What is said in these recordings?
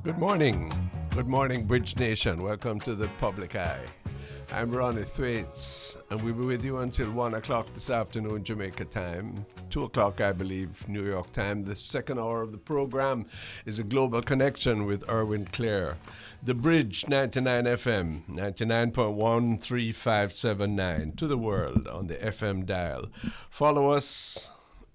Good morning. Good morning, Bridge Nation. Welcome to the Public Eye. I'm Ronnie Thwaites, and we'll be with you until 1 o'clock this afternoon, Jamaica time. 2 o'clock, I believe, New York time. The second hour of the program is a global connection with Erwin Clare. The Bridge 99 FM, 99.13579 to the world on the FM dial. Follow us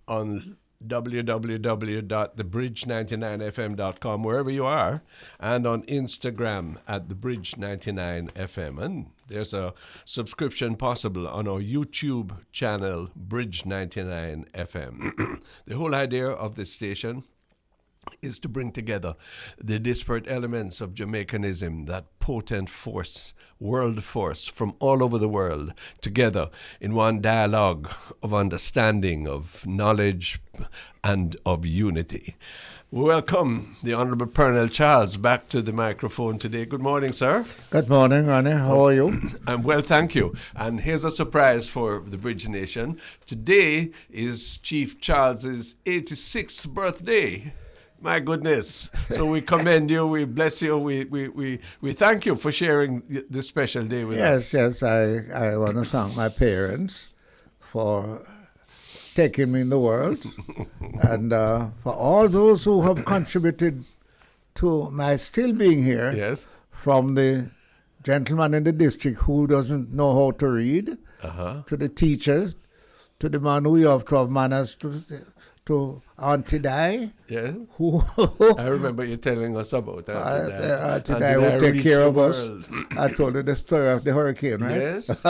on www.thebridge99fm.com wherever you are, and on Instagram at thebridge99fm. And there's a subscription possible on our YouTube channel, Bridge99FM. The whole idea of this station is to bring together the disparate elements of Jamaicanism, that potent force, world force from all over the world, together in one dialogue of understanding, of knowledge, and of unity. We welcome the Honourable Pearnel Charles back to the microphone today. Good morning, sir. Good morning, Ronnie. How are you? I'm well, thank you. And here's a surprise for the Bridge Nation. Today is Chief Charles's 86th birthday. My goodness. So we commend you, we bless you, we thank you for sharing this special day with us. Yes, I want to thank my parents for taking me in the world and for all those who have contributed to my still being here. Yes. From the gentleman in the district who doesn't know how to read, to the teachers, to the man who you have to have manners, to Auntie Di. Yeah. Who I remember you telling us about Auntie Di who take care of us. I told you the story of the hurricane, right? Yes.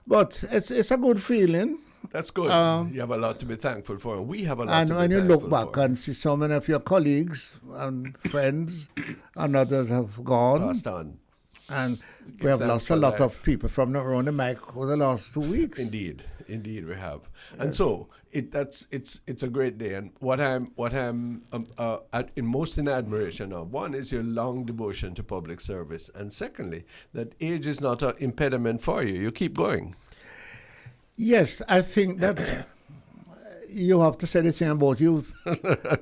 But it's a good feeling. That's good. You have a lot to be thankful for. We have a lot and to be when you thankful look back for. and see so many of your colleagues and friends and others have gone. Passed on. And we have lost a lot of people from around the mic over the last 2 weeks. Indeed we have. And so it's a great day. And what I'm most in admiration of, one is your long devotion to public service, and secondly, that age is not an impediment for you. You keep going. Yes, I think that you have to say the same about you.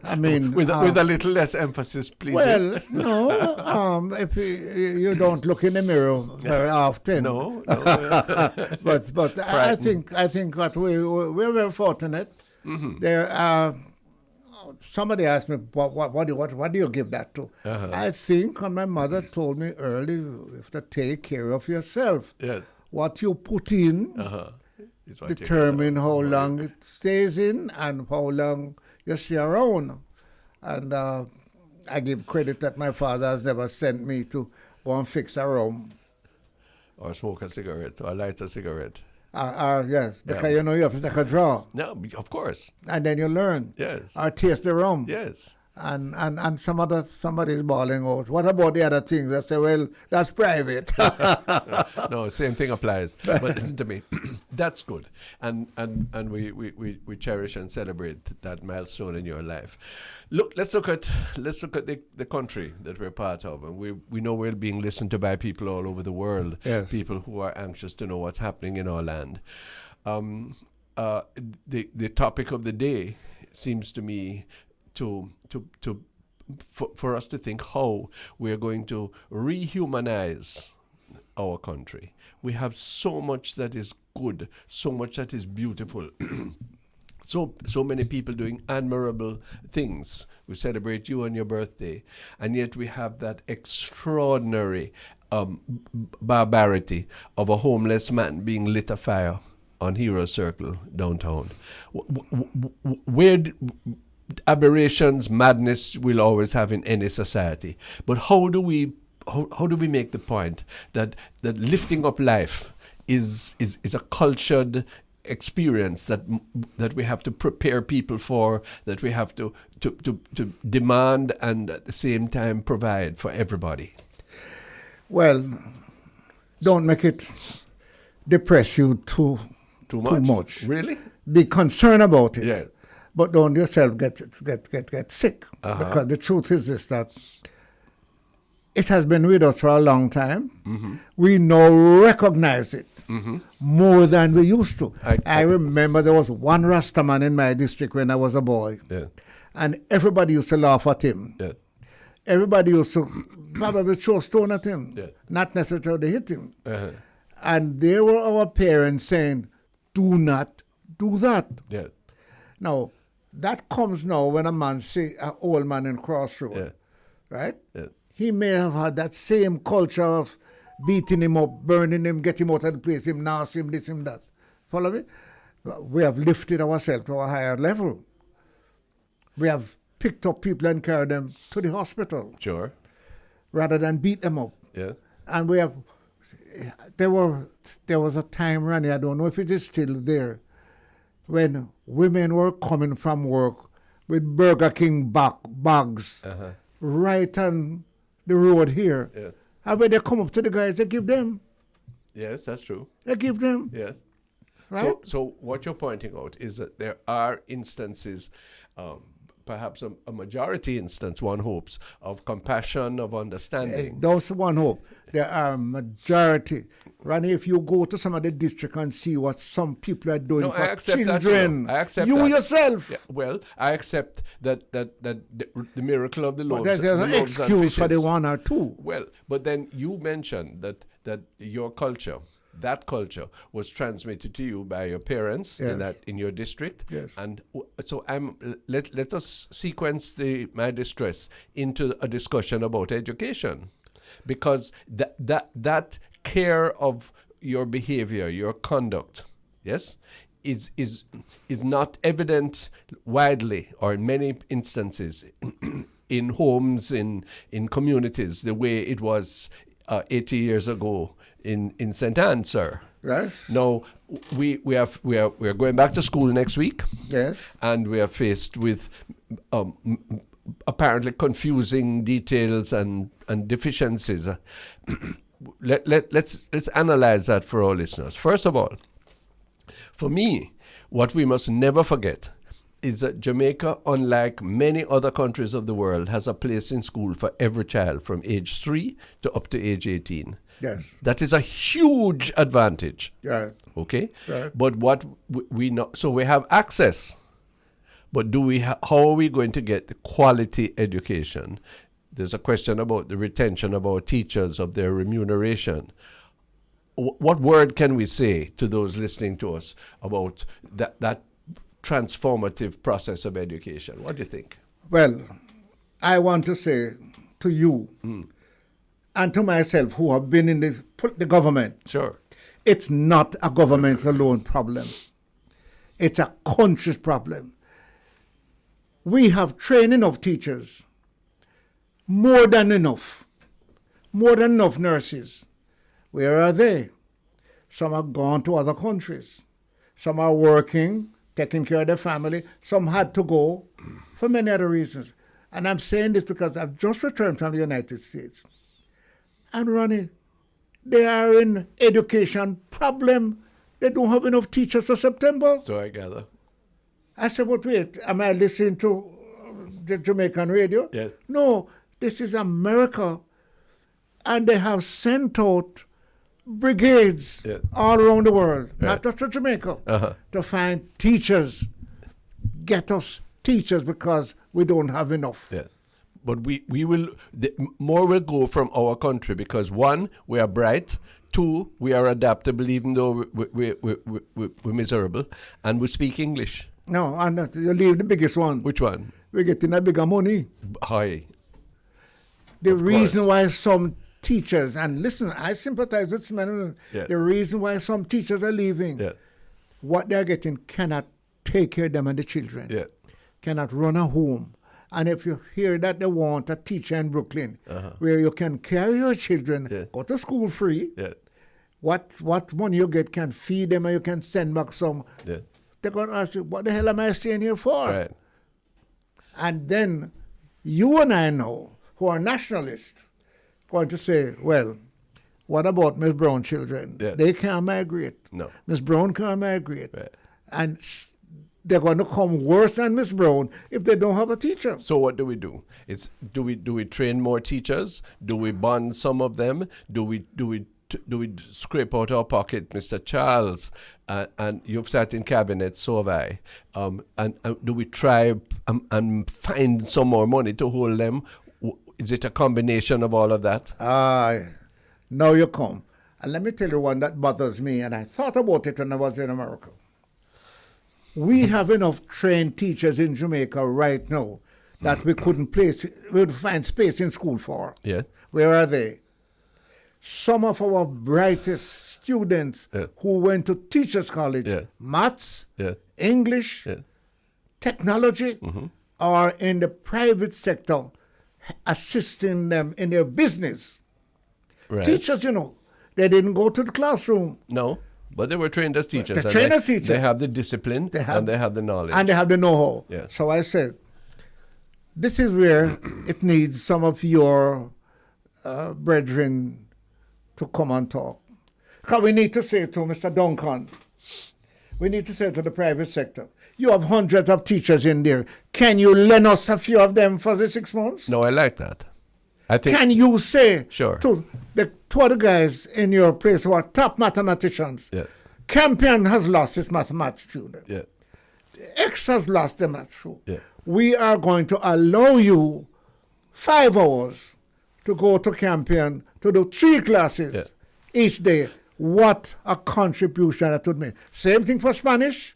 I mean, with a little less emphasis, please. Well, no, if you don't look in the mirror very often. No. but I think that we're very fortunate. Mm-hmm. There, somebody asked me, what do you give that to? I think, and my mother told me early, you have to take care of yourself. Yes. What you put in. Determine how long it stays in and how long you stay around. And I give credit that my father has never sent me to go and fix a room. Or smoke a cigarette, or light a cigarette. Yes, because you know you have to take a draw. No, of course. And then you learn. Yes. Or taste the rum. Yes. And somebody's bawling out. What about the other things? I say, well, that's private. No, same thing applies. But listen to me, that's good, and we cherish and celebrate that milestone in your life. Let's look at the country that we're part of, and we know we're being listened to by people all over the world. Yes. People who are anxious to know what's happening in our land. The topic of the day seems to me for us to think how we are going to rehumanize our country. We have so much that is good, so much that is beautiful, so many people doing admirable things. We celebrate you on your birthday, and yet we have that extraordinary barbarity of a homeless man being lit afire on Hero Circle downtown. Aberrations, madness we'll always have in any society. But how do we make the point that lifting up life is a cultured experience that we have to prepare people for, that we have to demand and at the same time provide for everybody? Well, don't make it depress you too much. Really? Be concerned about it. Yeah. But don't yourself get sick. Because the truth is this, that it has been with us for a long time. Mm-hmm. We now recognize it more than we used to. I remember there was one Rastaman in my district when I was a boy. Yeah. And everybody used to laugh at him. Yeah. everybody used to probably throw stone at him, Yeah. not necessarily hit him. Uh-huh. And they were our parents saying, do not do that. Yeah. Now, that comes now when a man say, an old man in Crossroad, Yeah. right? Yeah. He may have had that same culture of beating him up, burning him, get him out of the place, him nasty, him this, him that. Follow me? We have lifted ourselves to a higher level. We have picked up people and carried them to the hospital Sure. rather than beat them up. Yeah. And we have, there was a time, Ronnie, I don't know if it is still there, when women were coming from work with Burger King bags Uh-huh. right on the road here. Yeah. And when they come up to the guys, they give them. Yes, that's true. They give them. Yes. Right? So what you're pointing out is that there are instances, perhaps a majority instance, one hopes, of compassion, of understanding. That's one hope. There are majority. Ronnie, if you go to some of the district and see what some people are doing No, I for accept that, children, I accept you that. yourself. Yeah, well, I accept that the miracle of the But loaves. there's the an loaves and excuse for the fishes. one or two. Well, but then you mentioned that your culture, that culture, was transmitted to you by your parents Yes. in your district. Yes. And so let us sequence my distress into a discussion about education, because that care of your behavior, your conduct, yes, is not evident widely or in many instances in homes, in communities, the way it was 80 years ago in St. Anne, sir. Yes. Now we are going back to school next week, Yes. and we are faced with apparently confusing details and deficiencies. Let's analyze that for our listeners. First of all, for me, what we must never forget is that Jamaica, unlike many other countries of the world, has a place in school for every child from age 3 to up to age 18. Yes. That is a huge advantage. Right. Okay? Right. But what we know, so we have access, but how are we going to get the quality education? There's a question about the retention of our teachers, of their remuneration. What word can we say to those listening to us about that transformative process of education? What do you think? Well, I want to say to you and to myself, who have been in the government, Sure. it's not a government alone problem. It's a country's problem. We have trained enough teachers, more than enough nurses. Where are they? Some are gone to other countries. Some are working, taking care of their family. Some had to go for many other reasons. And I'm saying this because I've just returned from the United States. And Ronnie, they are in education problem. They don't have enough teachers for September. So I gather. I said, but wait, am I listening to the Jamaican radio? Yes. No, this is America. And they have sent out brigades all around the world, not just to Jamaica, to find teachers. Get us teachers because we don't have enough. Yes. But we will, more will go from our country because 1, we are bright, 2, we are adaptable even though we're miserable, and we speak English. No, and you leave the biggest one. Which one? We're getting a bigger money. High. The Of reason course. why some teachers, and listen, I sympathize with some of them. Yeah. The reason why some teachers are leaving, Yeah. what they're getting cannot take care of them and the children. Yeah. Cannot run a home. And if you hear that they want a teacher in Brooklyn where you can carry your children, go to school free, Yeah. what money you get can feed them and you can send back some. Yeah. They're going to ask you, what the hell am I staying here for? Right. And then you and I know, who are nationalists, going to say, well, what about Miss Brown children? Yeah. They can't migrate. No. Miss Brown can't migrate. Right. And they're going to come worse than Miss Brown if they don't have a teacher. So what do we do? Do we train more teachers? Do we bond some of them? Do we scrape out our pocket, Mr. Charles? And you've sat in cabinet, so have I. And do we try and find some more money to hold them? Is it a combination of all of that? Now you come. And let me tell you one that bothers me, and I thought about it when I was in America. We have enough trained teachers in Jamaica right now that we would find space in school for. Yeah. Where are they? Some of our brightest students who went to teachers' college, maths, English, technology, are in the private sector assisting them in their business. Right. Teachers, they didn't go to the classroom. No, but they were trained as teachers. They're trained as teachers. They have the discipline and they have the knowledge. And they have the know-how. Yeah. So I said, this is where it needs some of your brethren to come and talk. Because we need to say to Mr. Duncan, we need to say to the private sector, you have hundreds of teachers in there. Can you lend us a few of them for the 6 months? No, I like that. I think. Can you say Sure. to the two other guys in your place who are top mathematicians, Campion has lost his mathematics student. Yeah. X has lost the math student. Yeah. We are going to allow you 5 hours to go to Campion to do 3 classes each day. What a contribution that would make. Same thing for Spanish,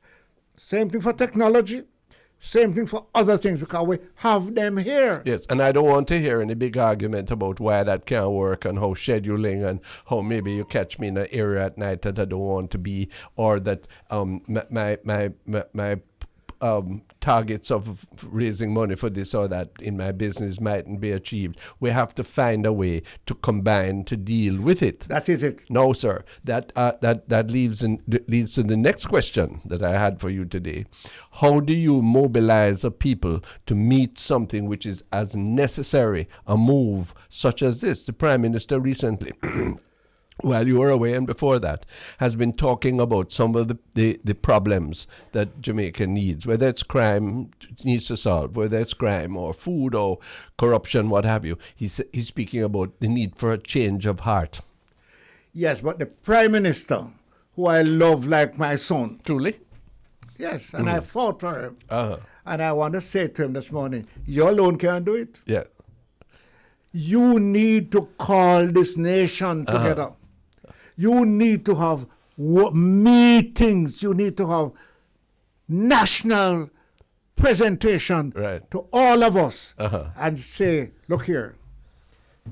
same thing for technology, same thing for other things, because we have them here. Yes, and I don't want to hear any big argument about why that can't work and how scheduling and how maybe you catch me in an area at night that I don't want to be, or that my targets of raising money for this or that in my business mightn't be achieved. We have to find a way to combine to deal with it. That is it. No, sir. That leads to the next question that I had for you today. How do you mobilize a people to meet something which is as necessary, a move such as this? The Prime Minister recently, while you were away and before that, has been talking about some of the problems that Jamaica needs, whether it's crime needs to solve, whether it's crime or food or corruption, what have you. He's speaking about the need for a change of heart. Yes, but the Prime Minister, who I love like my son. Truly? Yes, and I fought for him. And I want to say to him this morning, you alone can't do it. Yeah. You need to call this nation together. You need to have meetings. You need to have national presentation to all of us and say, look here,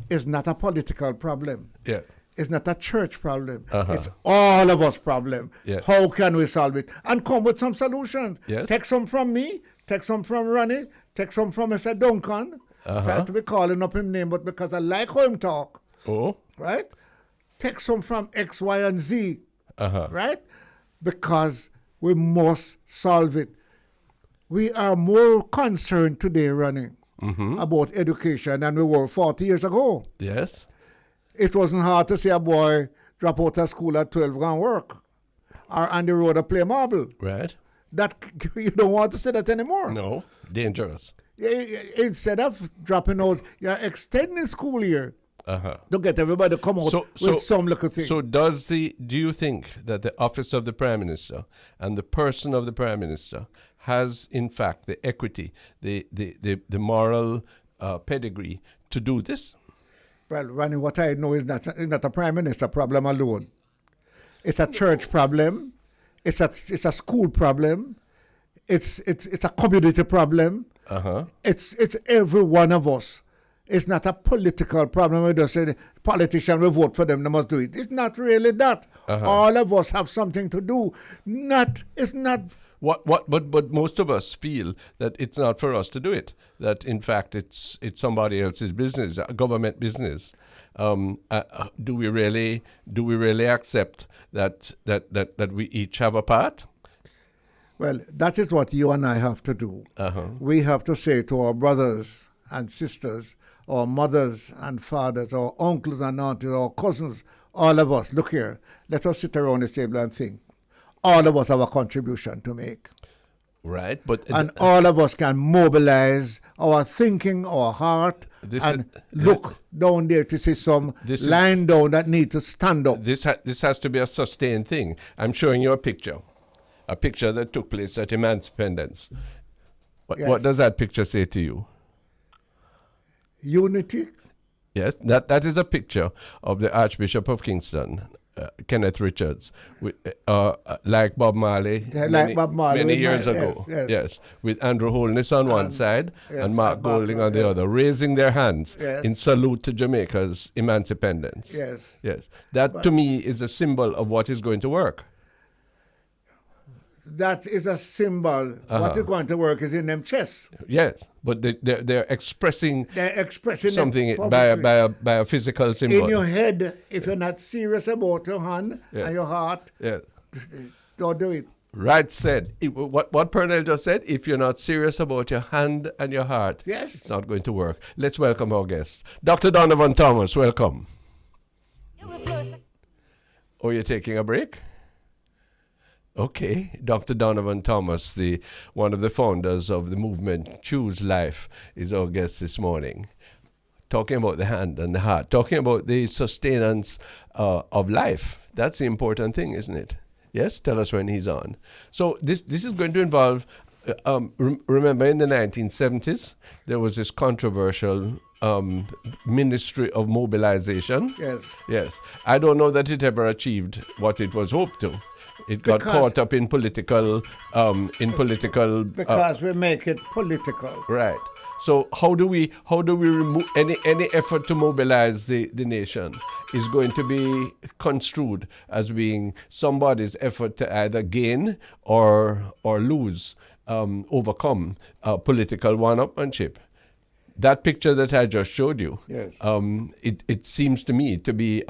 it's not a political problem. Yeah. It's not a church problem. It's all of us problem. Yeah. How can we solve it? And come with some solutions. Yes. Take some from me, take some from Ronnie, take some from Mr. Duncan. Try to be calling up his name, but because I like how him talk. Oh. Right? Take some from X, Y, and Z. Right? Because we must solve it. We are more concerned today, Ronnie, about education than we were 40 years ago. Yes. It wasn't hard to see a boy drop out of school at 12 and work, or on the road to play marble. Right. That you don't want to say that anymore. No. Dangerous. Instead of dropping out, you're extending school year to get everybody to come out with some little thing. So do you think that the office of the Prime Minister and the person of the Prime Minister has in fact the equity, the moral pedigree to do this? Well, Ronnie, what I know is not a Prime Minister problem alone. It's a church problem. It's a school problem. It's a community problem. It's every one of us. It's not a political problem. We just say the politician will vote for them, they must do it. It's not really that. All of us have something to do. It's not. But most of us feel that it's not for us to do it. That in fact it's somebody else's business, a government business. Do we really accept that we each have a part? Well, that is what you and I have to do. We have to say to our brothers and sisters, our mothers and fathers, our uncles and aunties, our cousins, all of us, look here, let us sit around the table and think. All of us have a contribution to make. Right, but and all of us can mobilize our thinking, our heart, look down there to see some line down that need to stand up. This has to be a sustained thing. I'm showing you a picture that took place at Independence. What does that picture say to you? unity. Yes, that is a picture of the Archbishop of Kingston, Kenneth Richards, with, like Bob Marley, many years ago. Yes, with Andrew Holness on one side and Mark Golding on the other, raising their hands in salute to Jamaica's emancipendence. Yes. That to me is a symbol of what is going to work. That is a symbol. What is going to work is in them chests. Yes, but they're expressing something by a physical symbol. In your head, if you're not serious about your hand and your heart, don't do it. Right said. What Pearnel just said, if you're not serious about your hand and your heart, it's not going to work. Let's welcome our guest. Dr. Donovan Thomas, welcome. Oh, you're taking a break? Okay, Dr. Donovan Thomas, one of the founders of the movement Choose Life, is our guest this morning. Talking about the hand and the heart, talking about the sustenance of life. That's the important thing, isn't it? Yes, tell us when he's on. So this is going to involve, remember in the 1970s, there was this controversial Ministry of Mobilization. Yes. I don't know that it ever achieved what it was hoped to. It got caught up in political. Because we make it political. Right. So how do we remove any effort to mobilize the nation is going to be construed as being somebody's effort to either gain or lose, overcome political one-upmanship. That picture that I just showed you, it seems to me to be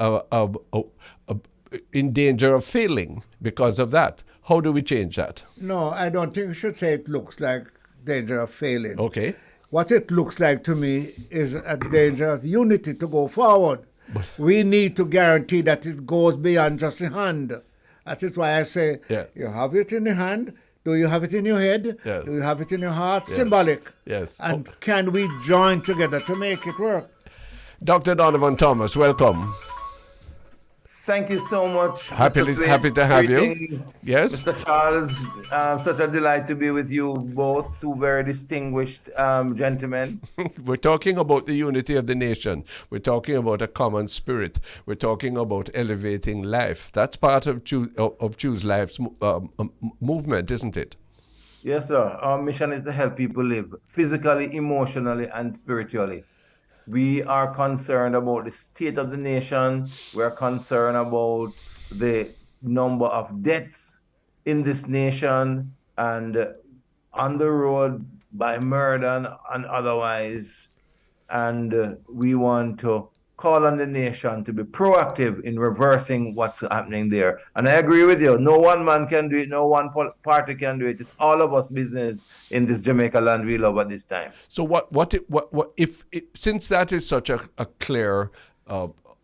in danger of failing because of that. How do we change that? No, I don't think you should say it looks like danger of failing. Okay. What it looks like to me is a danger of unity to go forward. We need to guarantee that it goes beyond just the hand. That is why I say, you have it in the hand. Do you have it in your head? Yes. Do you have it in your heart? Symbolic. Yes. And can we join together to make it work? Dr. Donovan Thomas, welcome. Thank you so much. Happy to have you. Yes. Mr. Charles, such a delight to be with you both, two very distinguished gentlemen. We're talking about the unity of the nation. We're talking about a common spirit. We're talking about elevating life. That's part of Choose Life's movement, isn't it? Yes, sir. Our mission is to help people live physically, emotionally, and spiritually. We are concerned about the state of the nation. We're concerned about the number of deaths in this nation and on the road by murder and otherwise. And we want to call on the nation to be proactive in reversing what's happening there. And I agree with you. No one man can do it. No one party can do it. It's all of us business in this Jamaica land we love at this time. So what if since that is such a clear,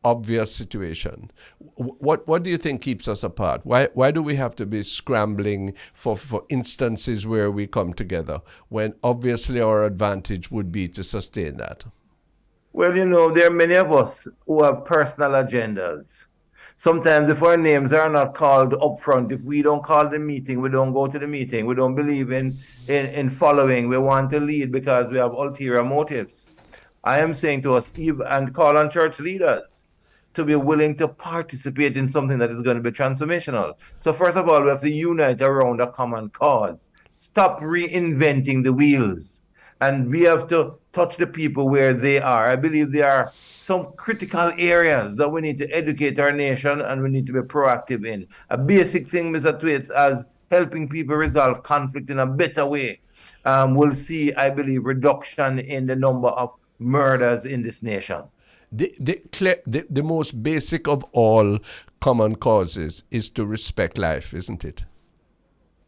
obvious situation, what do you think keeps us apart? Why do we have to be scrambling for instances where we come together when obviously our advantage would be to sustain that? Well, there are many of us who have personal agendas. Sometimes if our names are not called up front, if we don't call the meeting, we don't go to the meeting, we don't believe in following, we want to lead because we have ulterior motives. I am saying to us, and call on church leaders to be willing to participate in something that is going to be transformational. So first of all, we have to unite around a common cause. Stop reinventing the wheels. And we have to touch the people where they are. I believe there are some critical areas that we need to educate our nation and we need to be proactive in. A basic thing, Mr. Thwaites, as helping people resolve conflict in a better way. We'll see, I believe, reduction in the number of murders in this nation. The most basic of all common causes is to respect life, isn't it?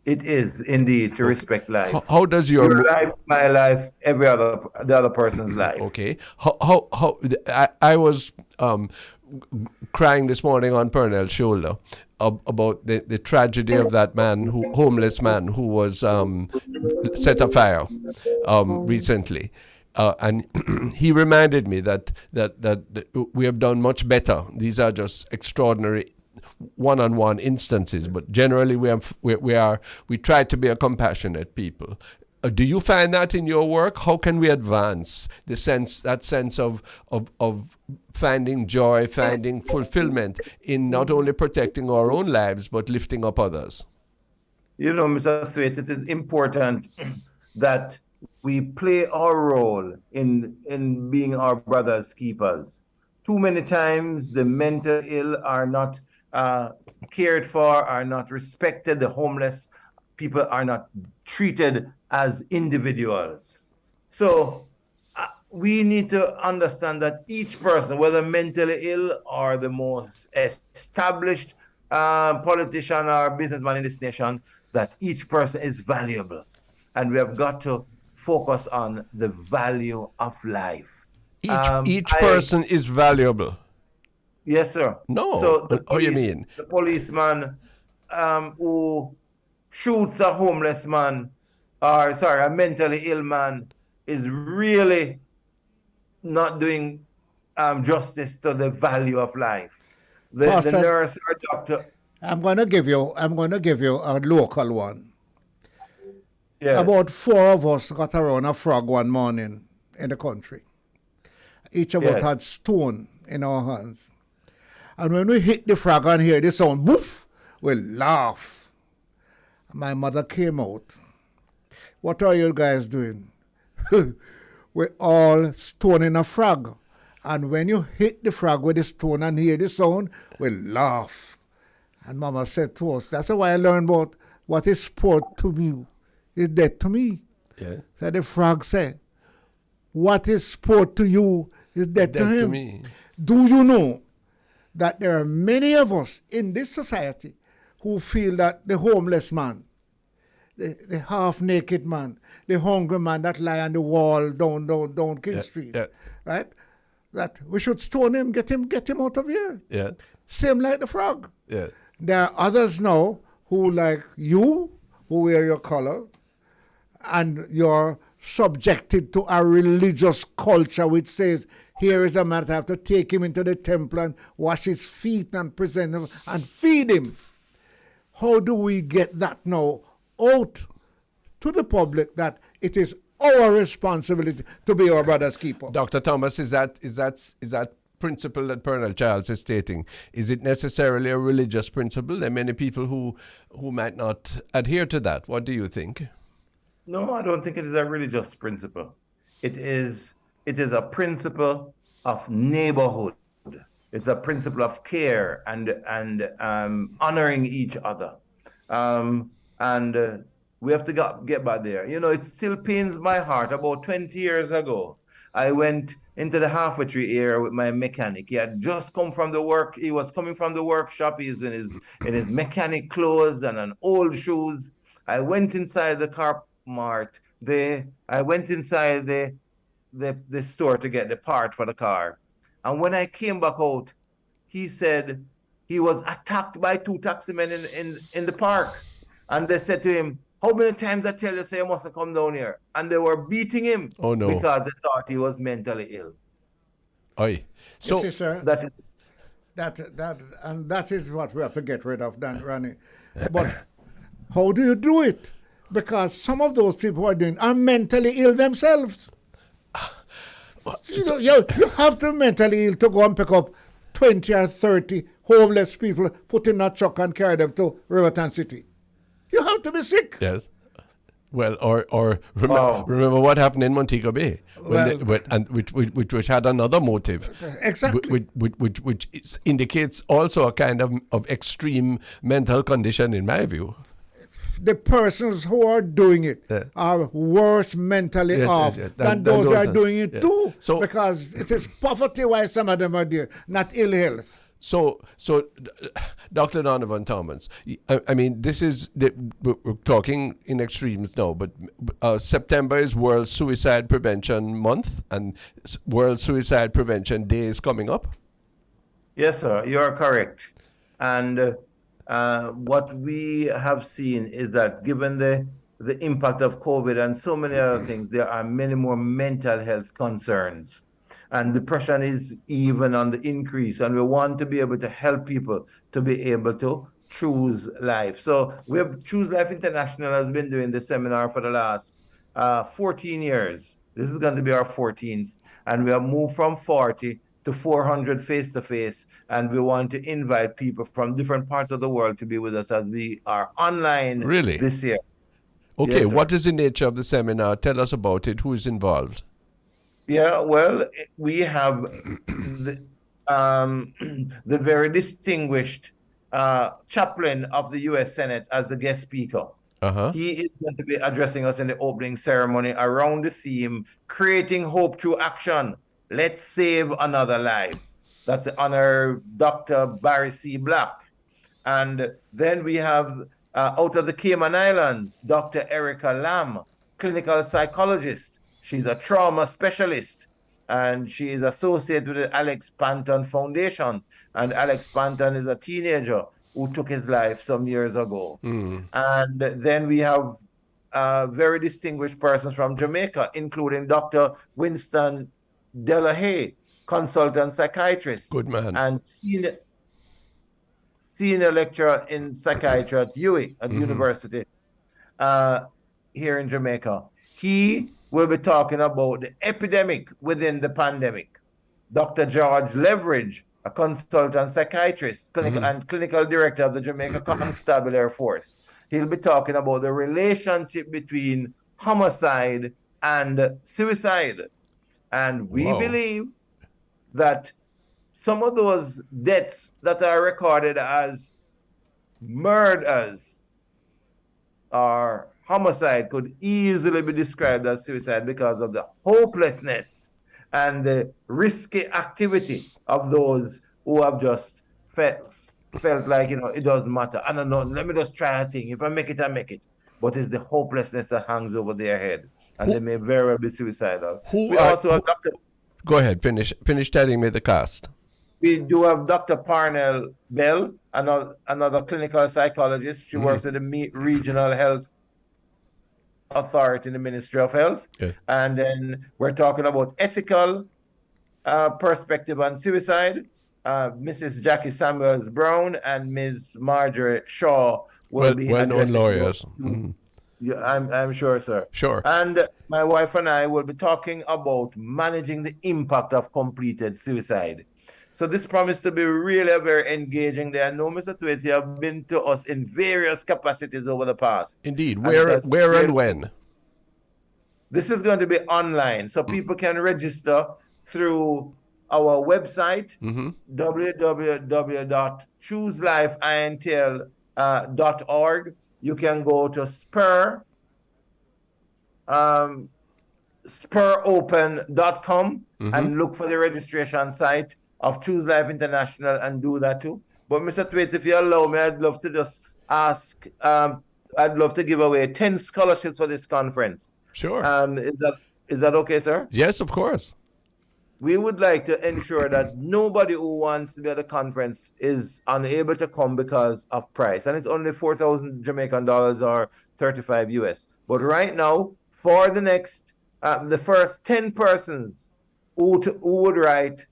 It is indeed to respect life. How does your life, my life, the other person's life? Okay. How I was crying this morning on Pearnel's shoulder about the tragedy of that homeless man who was set afire recently. And he reminded me that we have done much better. These are just extraordinary one-on-one instances, but generally we try to be a compassionate people. Do you find that in your work? How can we advance that sense of finding joy, finding fulfillment in not only protecting our own lives but lifting up others? You know, Mr. Thwaites, it is important that we play our role in being our brothers' keepers. Too many times the mental ill are not cared for, are not respected. The homeless people are not treated as individuals. So we need to understand that each person, whether mentally ill or the most established politician or businessman in this nation, that each person is valuable. And we have got to focus on the value of life. Each person is valuable. Yes, sir. No. So What do you mean? The policeman who shoots a homeless man, or sorry, a mentally ill man, is really not doing justice to the value of life. The nurse or doctor. I'm gonna give you a local one. Yes. About 4 of us got around a frog one morning in the country. Each of us had stone in our hands. And when we hit the frog and hear the sound, boof, we laugh. My mother came out. What are you guys doing? We're all stoning a frog. And when you hit the frog with the stone and hear the sound, we laugh. And Mama said to us, that's why I learned about what is sport to me is dead to me. Yeah. So the frog said, what is sport to you is dead to him. To me. Do you know that there are many of us in this society who feel that the homeless man, the half-naked man, the hungry man that lie on the wall down King Street, right? That we should stone him, get him out of here. Yeah. Same like the frog. Yeah. There are others now who, like you, who wear your color, and you're subjected to a religious culture which says, here is a man, I have to take him into the temple and wash his feet and present him and feed him. How do we get that now out to the public that it is our responsibility to be our brother's keeper? Dr. Thomas, is that principle that Pearnel Charles is stating, is it necessarily a religious principle? There are many people who might not adhere to that. What do you think? No, I don't think it is a religious principle. It is a principle of neighborhood. It's a principle of care and honoring each other. We have to get back there. You know, it still pains my heart. About 20 years ago, I went into the halfway tree area with my mechanic. He had just come from the work. He was coming from the workshop. He's in his mechanic clothes and an old shoes. I went inside the car mart. I went inside the store to get the part for the car. And when I came back out, he said he was attacked by 2 taximen in the park. And they said to him, how many times I tell you, say you must have come down here? And they were beating him. Oh, no. Because they thought he was mentally ill. Aye. So, you see, sir, that is what we have to get rid of, Ronnie. But how do you do it? Because some of those people who are doing are mentally ill themselves. You have to be mentally ill to go and pick up 20 or 30 homeless people, put in a truck and carry them to Riverton City. You have to be sick. Yes. Well, or remember what happened in Montego Bay, which had another motive. Exactly. Which indicates also a kind of extreme mental condition, in my view. The persons who are doing it are worse mentally off than those who are doing it too. So, because it is poverty why some of them are there, not ill health. So, Dr. Donovan Thomas, I mean, we're talking in extremes now, but September is World Suicide Prevention Month, and World Suicide Prevention Day is coming up. Yes, sir, you are correct. And what we have seen is that given the impact of COVID and so many other things, there are many more mental health concerns. And depression is even on the increase. And we want to be able to help people to be able to choose life. So we have Choose Life International has been doing this seminar for the last 14 years. This is going to be our 14th. And we have moved from 40 to 400 face-to-face. And we want to invite people from different parts of the world to be with us as we are online Really? this year. Okay, Yes, sir. what is the nature of the seminar? Tell us about it. Who is involved? Yeah, well, we have the very distinguished chaplain of the U.S. Senate as the guest speaker. Uh-huh. He is going to be addressing us in the opening ceremony around the theme, Creating Hope Through Action. Let's save another life. That's the Honor Dr. Barry C. Black. And then we have out of the Cayman Islands, Dr. Erica Lamb, clinical psychologist. She's a trauma specialist, and she is associated with the Alex Panton Foundation. And Alex Panton is a teenager who took his life some years ago. And then we have very distinguished persons from Jamaica, including Dr. Winston Delahaye, consultant psychiatrist. Good man. And senior lecturer in psychiatry at UWI at University here in Jamaica. He will be talking about the epidemic within the pandemic. Dr. George Leverage, a consultant psychiatrist and clinical director of the Jamaica Constabulary Force. He'll be talking about the relationship between homicide and suicide. And we believe that some of those deaths that are recorded as murders or homicide could easily be described as suicide because of the hopelessness and the risky activity of those who have just felt like, it doesn't matter. I don't know, let me just try a thing. If I make it, I make it. But it's the hopelessness that hangs over their head, and they may very well be suicidal. We also have Dr. Go ahead, finish telling me the cast. We do have Dr. Pearnel Bell, another clinical psychologist. She works at the Regional Health Authority in the Ministry of Health. Yeah. And then we're talking about ethical perspective on suicide. Mrs. Jackie Samuels Brown and Ms. Marjorie Shaw will be well-known lawyers. Yeah, I'm sure, sir. Sure. And my wife and I will be talking about managing the impact of completed suicide. So this promised to be really a very engaging day. I know, Mr. Thwaites, you have been to us in various capacities over the past. Indeed. Where and when? This is going to be online, so people can register through our website, www.chooselifeintl.org. You can go to SPURopen.com and look for the registration site of Choose Life International and do that too. But Mr. Thwaites, if you allow me, I'd love to just ask, I'd love to give away 10 scholarships for this conference. Sure. Is that okay, sir? Yes, of course. We would like to ensure that nobody who wants to be at the conference is unable to come because of price. And it's only 4,000 Jamaican dollars or 35 US. But right now, for the next, the first 10 persons who would write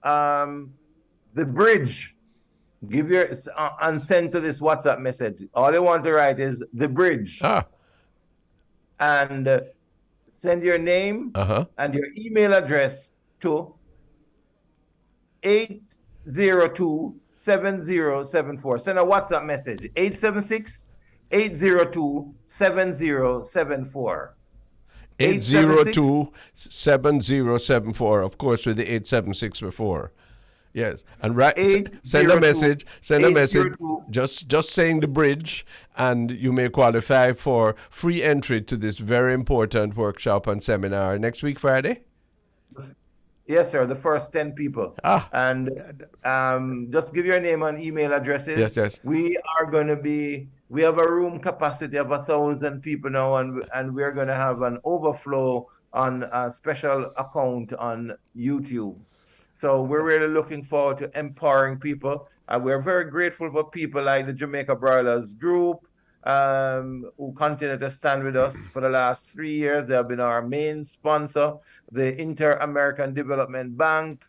the bridge, and send to this WhatsApp message. All you want to write is the bridge. And send your name and your email address to 802-7074. Send a WhatsApp message, 876-802-7074. 802-7074, of course, with the 876 before. Yes, and send a message. Just saying the bridge, and you may qualify for free entry to this very important workshop and seminar next week, Friday. Yes, sir. The first 10 people. And just give your name and email addresses. Yes. We have a room capacity of 1,000 people now, and we're going to have an overflow on a special account on YouTube. So we're really looking forward to empowering people. We're very grateful for people like the Jamaica Broilers Group, who continue to stand with us for the last 3 years. They have been our main sponsor. The Inter-American Development Bank,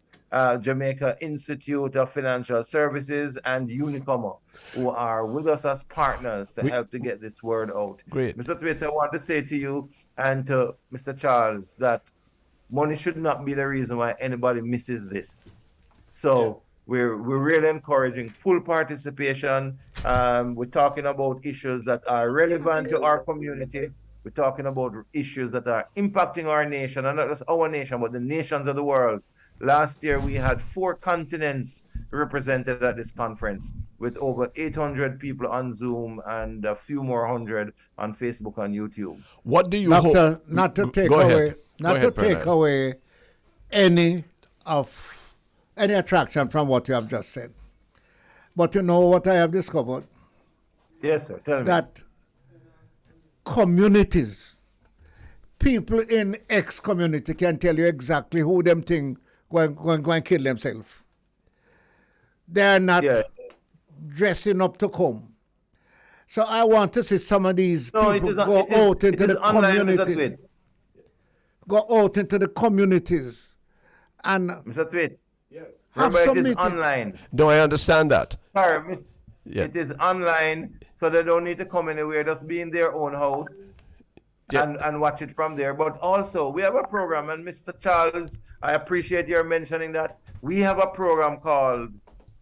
Jamaica Institute of Financial Services, and Unicommer, who are with us as partners to help to get this word out. Great. Mr. Thwaites, I want to say to you and to Mr. Charles that money should not be the reason why anybody misses this. So we're really encouraging full participation. We're talking about issues that are relevant to our community. We're talking about issues that are impacting our nation, and not just our nation, but the nations of the world. Last year, we had 4 continents represented at this conference, with over 800 people on Zoom and a few more hundred on Facebook and YouTube. What do you hope? Not to take Go away, ahead. not Go to ahead, take Pearnel. away any attraction from what you have just said. But you know what I have discovered? Yes, sir. Tell me. That communities, people in X community can tell you exactly who them think going and kill themselves. They are not dressing up to come. So I want to see some of these people go out into the communities. Go out into the communities and Mr. Thwaites, have remember some it is meeting. online. No, I understand that. Sorry, Yeah. It is online, so they don't need to come anywhere. Just be in their own house and watch it from there. But also, we have a program, and Mr. Charles, I appreciate your mentioning that. We have a program called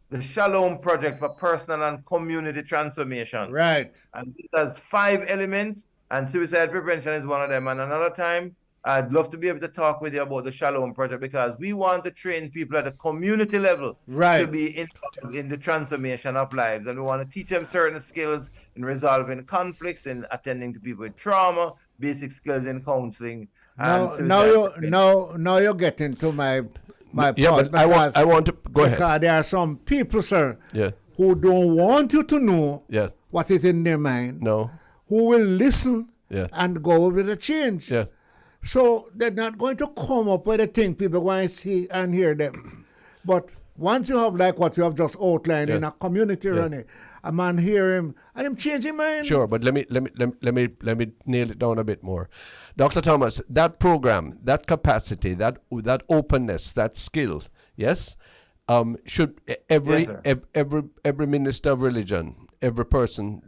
the Shalom Project for Personal and Community Transformation. Right. And it has 5 elements, and suicide prevention is one of them. And another time, I'd love to be able to talk with you about the Shalom Project, because we want to train people at a community level to be involved in the transformation of lives. And we want to teach them certain skills in resolving conflicts, in attending to people with trauma, basic skills in counseling. Now you're getting to my point. But I want to go ahead. Because there are some people, sir, Yeah. who don't want you to know Yes. what is in their mind, No. who will listen Yeah. and go with the change. Yeah. So they're not going to come up with a thing people going to see and hear them. But once you have like what you have just outlined in a community running, a man hear him and him change his mind. Sure, but let me nail it down a bit more. Dr. Thomas, that program, that capacity, that openness, that skill, yes, should every minister of religion, every person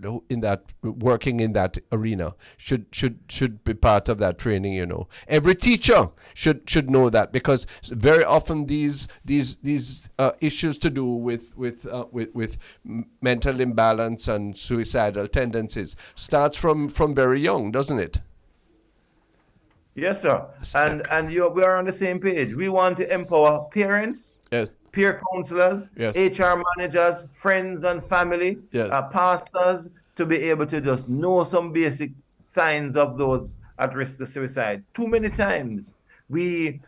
working in that arena should be part of that training. You know, every teacher should know that, because very often these issues to do with mental imbalance and suicidal tendencies starts from very young, doesn't it? Yes, sir. And we are on the same page. We want to empower parents, Yes. peer counselors, Yes. HR managers, friends and family, Yes. pastors, to be able to just know some basic signs of those at risk of suicide. Too many times we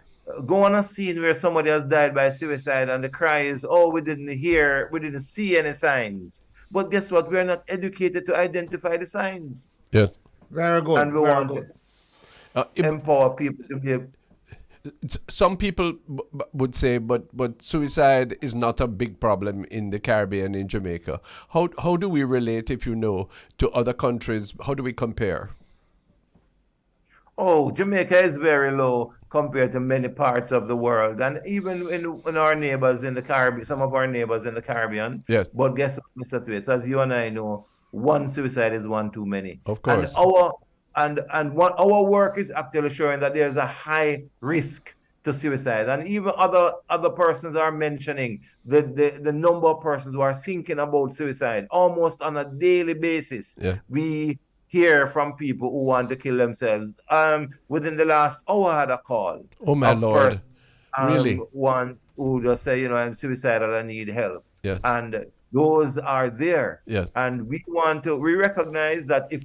go on a scene where somebody has died by suicide and the cry is, oh, we didn't see any signs. But guess what? We are not educated to identify the signs. Yes. Very good. And we want to empower people to be able. Some people would say, but suicide is not a big problem in the Caribbean, in Jamaica. How do we relate, if you know, to other countries? How do we compare? Oh, Jamaica is very low compared to many parts of the world, and even in our neighbors in the Caribbean, some of our neighbors in the Caribbean. Yes. But guess what, Mr. Thwaites, as you and I know, one suicide is one too many. Of course. And our work is actually showing that there's a high risk to suicide, and even other persons are mentioning the number of persons who are thinking about suicide almost on a daily basis. Yeah. We hear from people who want to kill themselves. Within the last hour, I had a call. Oh my Lord! Really? One who just say, I'm suicidal, I need help. Yes. And those are there. Yes. And we recognize that if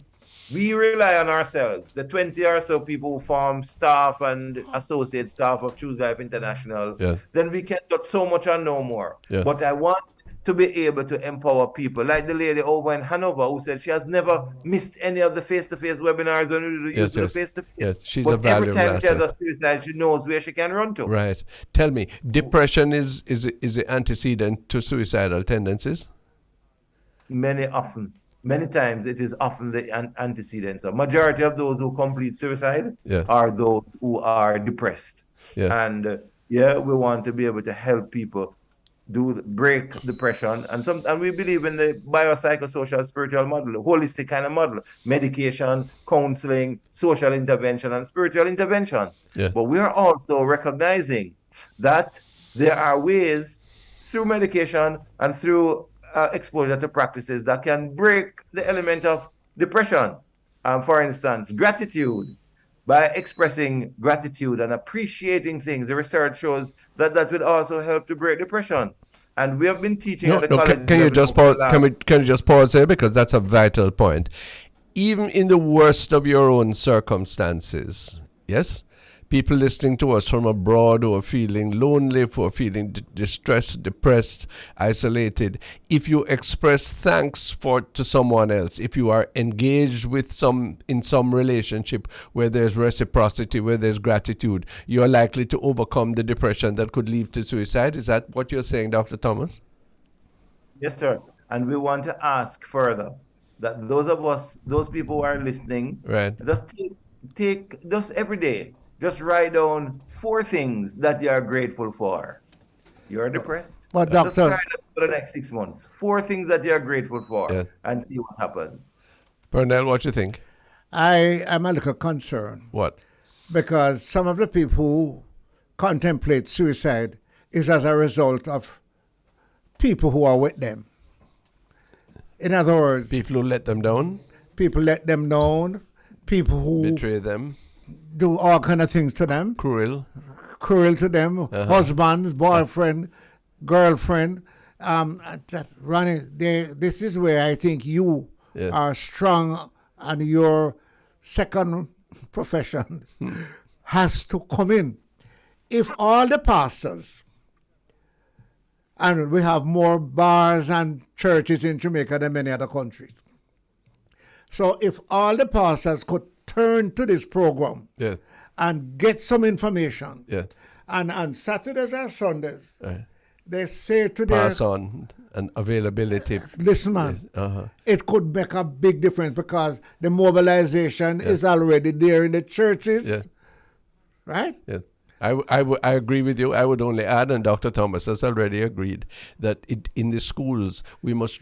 we rely on ourselves, the 20 or so people who form staff and associate staff of Choose Life International, Yes. then we can do so much and no more. Yes. But I want to be able to empower people, like the lady over in Hanover who said she has never missed any of the face-to-face webinars when we do the face-to-face. Yes, she's but a valuable every time she has asset. a suicide, she knows where she can run to. Right. Tell me, depression is the antecedent to suicidal tendencies? Many times it is often the antecedents. A majority of those who complete suicide Yeah. are those who are depressed. Yeah. And Yeah, we want to be able to help people break depression, and we believe in the biopsychosocial spiritual model, holistic kind of model, medication, counseling, social intervention, and spiritual intervention. Yeah. But we are also recognizing that there are ways through medication and through exposure to practices that can break the element of depression. For instance, gratitude. By expressing gratitude and appreciating things, the research shows that that will also help to break depression. And we have been teaching at the college. Can you just pause? Can you just pause there, because that's a vital point. Even in the worst of your own circumstances, yes, people listening to us from abroad who are feeling lonely, who are feeling distressed, depressed, isolated, if you express thanks to someone else, if you are engaged with in some relationship where there's reciprocity, where there's gratitude, you're likely to overcome the depression that could lead to suicide. Is that what you're saying, Dr. Thomas? Yes, sir. And we want to ask further that those people who are listening, right, just every day, just write down 4 things that you are grateful for. You're depressed? But doctor, just try that for the next 6 months. 4 things that you are grateful for, yeah, and see what happens. Pearnel, what do you think? I am a little concerned. What? Because some of the people who contemplate suicide is as a result of people who are with them. In other words, People who let them down, people let them down, people who betray them, do all kind of things to them, cruel to them, husbands, boyfriend, girlfriend. This is where I think you are strong, and your second profession has to come in. If all the pastors, and we have more bars and churches in Jamaica than many other countries, so if all the pastors could turn to this program and get some information, and on Saturdays and Sundays, they say to their pass on and availability. Listen, man, it could make a big difference, because the mobilization is already there in the churches, right? Yeah. I agree with you. I would only add, and Dr. Thomas has already agreed, that in the schools we must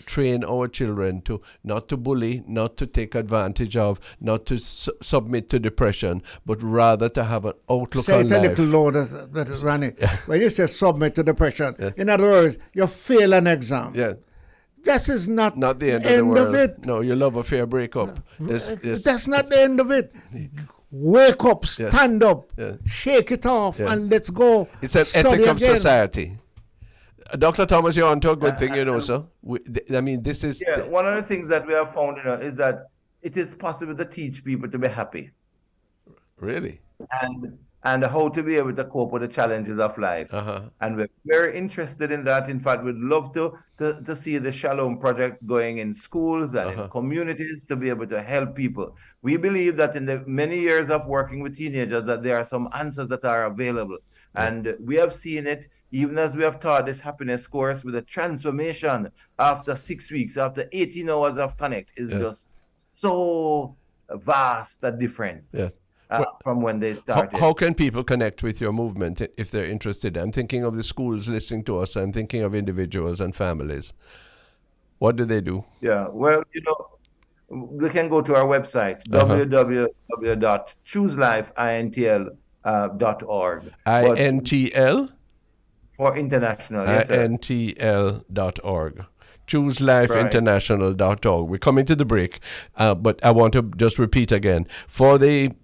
train our children to not to bully, not to take advantage of, not to submit to depression, but rather to have an outlook on life. Say it a little lower, that is running. When you say submit to depression, in other words, you fail an exam. Yeah. This is not the end of the world. Of it. No, you love a fair breakup. That's not the end of it. Wake up, stand up, shake it off, and let's go. It's an ethic of society. Dr. Thomas, you're onto a good thing, sir. This is... one of the things that we have found is that it is possible to teach people to be happy. Really? And how to be able to cope with the challenges of life. And we're very interested in that. In fact, we'd love to see the Shalom project going in schools and in communities to be able to help people. We believe that in the many years of working with teenagers, that there are some answers that are available. And we have seen it, even as we have taught this happiness course, with a transformation after 6 weeks, after 18 hours of Connect, is just so vast a difference. From when they started. How can people connect with your movement if they're interested? I'm thinking of the schools listening to us. I'm thinking of individuals and families. What do they do? Yeah, well, they can go to our website, www.chooselifeintl.org. INTL? For international, yes, sir. INTL.org. ChooseLifeInternational.org. We're coming to the break, but I want to just repeat again. For the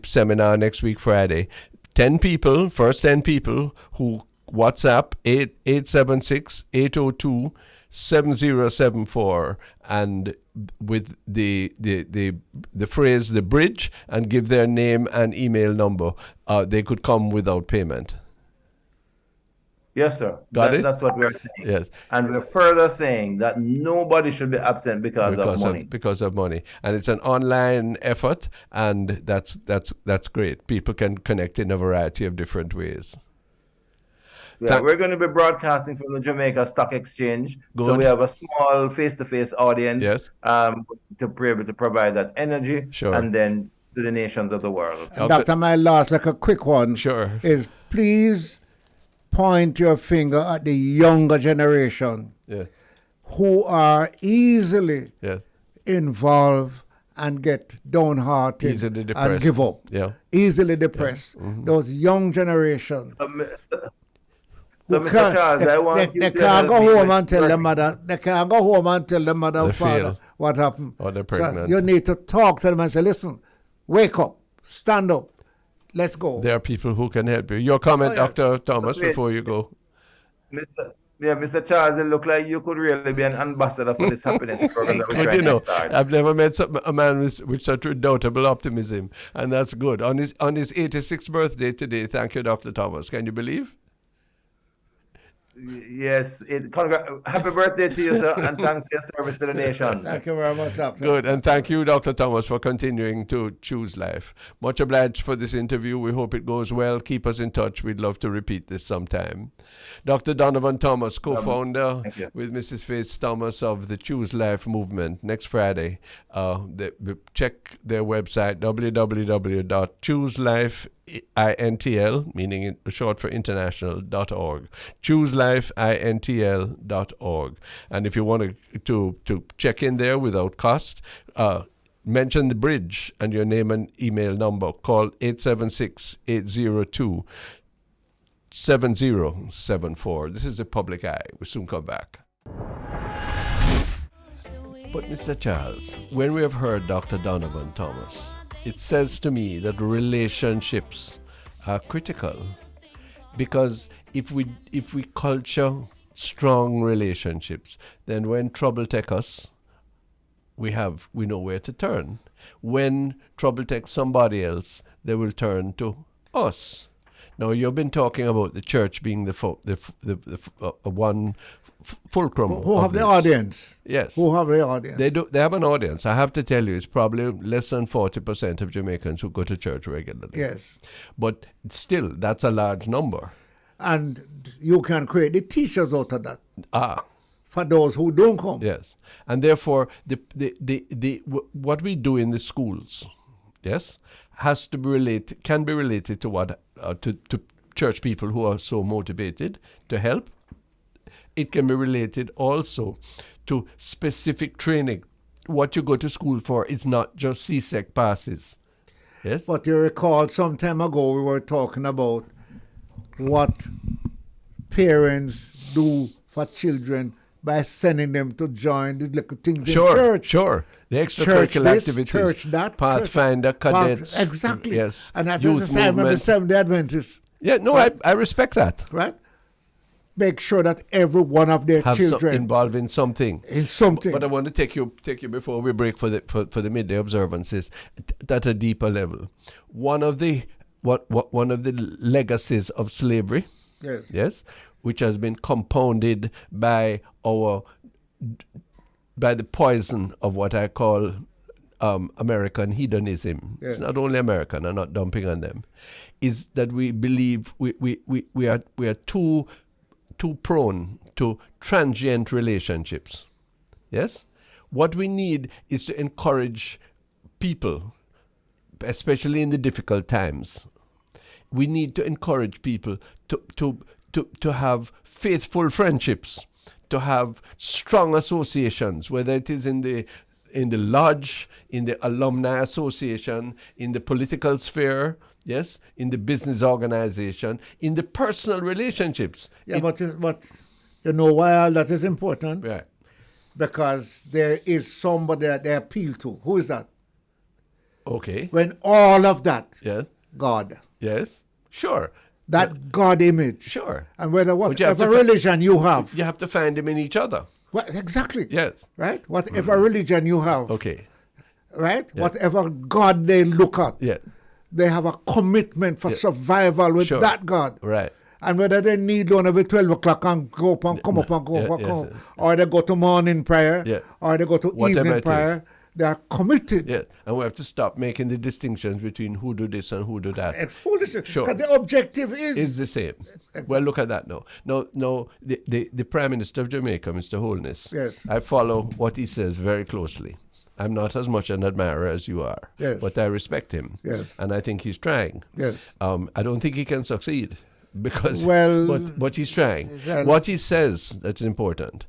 seminar next week, Friday, 10 people who WhatsApp 876-802-7074 and with the phrase "the bridge" and give their name and email number, they could come without payment. Yes, sir. That's what we are saying. Yes. And we're further saying that nobody should be absent because of money. Because of money. And it's an online effort, and that's great. People can connect in a variety of different ways. Yeah, we're going to be broadcasting from the Jamaica Stock Exchange. Good. So we have a small face-to-face audience. Yes. To be able to provide that energy. Sure. And then to the nations of the world. And Dr. My last, like a quick one, Sure. is please point your finger at the younger generation Yeah. who are easily Yeah. involved and get downhearted Easily depressed. and give up. Yeah. Easily depressed. Those young generation. So, Mr. Charles, I want you they to can't help go me home with and tell the mother. They can't go home and tell the mother and They father fail. what happened. Or they're So pregnant. you need to talk to them and say, listen, wake up, stand up, let's go. There are people who can help you. Your comment, Oh, yes. Dr. Thomas, Wait. before you go. Mr. Charles, it looked like you could really be an ambassador for this happiness program that we're Good, trying you know, to start. I've never met a man with such redoubtable optimism, and that's good. On his 86th birthday today, thank you, Dr. Thomas. Can you believe? Yes, happy birthday to you, sir, and thanks for your service to the nation. Thank you very much, Doctor. Good, and thank you, Dr. Thomas, for continuing to choose life. Much obliged for this interview. We hope it goes well. Keep us in touch. We'd love to repeat this sometime. Dr. Donovan Thomas, co-founder Thank you. with Mrs. Faith Thomas of the Choose Life movement. Next Friday, check their website, www.chooselifeintl, meaning short for international.org. chooselifeintl.org. And if you want to check in there without cost, mention the bridge and your name and email number. Call 876-802-7074. This is a public eye. We'll soon come back. But Mr. Charles, when we have heard Dr. Donovan Thomas, it says to me that relationships are critical, because if we culture strong relationships, then when trouble takes us, we know where to turn. When trouble takes somebody else, they will turn to us. Now, you've been talking about the church being the one fulcrum. Who have the audience? Yes. Who have the audience? They have an audience. I have to tell you, it's probably less than 40% of Jamaicans who go to church regularly. Yes. But still, that's a large number. And you can create the teachers out of that Ah, for those who don't come. yes. And therefore, what we do in the schools, yes, has to be related, can be related to what to church people who are so motivated to help. It can be related also to specific training. What you go to school for is not just CSEC passes. Yes? But you recall some time ago we were talking about what parents do for children by sending them to join the little things in church. Sure. The Church extracurricular this, activities. church that. Pathfinder, cadets. Exactly. Yes. And at Youth the time of the movement. Seventh-day Adventists, Yeah, no, I respect that. right? Make sure that every one of their Have children involved in something. in something. But I want to take you before we break for the midday observances at a deeper level. One of the legacies of slavery, yes. which has been compounded by the poison of what I call American hedonism. Yes. It's not only American. I'm not dumping on them. Is that we believe we are too prone to transient relationships. Yes? What we need is to encourage people, especially in the difficult times. We need to encourage people to have faithful friendships, to have strong associations, whether it is in the lodge, in the alumni association, in the political sphere, yes, in the business organization, in the personal relationships. Yeah, but you know why all that is important? Right. Because there is somebody that they appeal to. Who is that? Okay. When all of that, Yes. God, Yes. Sure. that God image, Sure. and whether But you have whatever to religion you have, You have to find them in each other. exactly, Yes. right? Whatever religion you have, Okay. right? Whatever God they look at, Yeah. they have a commitment for survival with Sure. that God. Right. And whether they need one every 12 o'clock and go up and come up and go up and come, or they go to morning prayer, or they go to Whatever evening it prayer, is. they are committed. Yeah. And we have to stop making the distinctions between who do this and who do that. It's foolish. Sure. Because the objective is The same. Well, look at that now. No, the Prime Minister of Jamaica, Mr. Holness, Yes. I follow what he says very closely. I'm not as much an admirer as you are. Yes. But I respect him. Yes. And I think he's trying. Yes. I don't think he can succeed because, Well, but he's trying. well- What he says that's important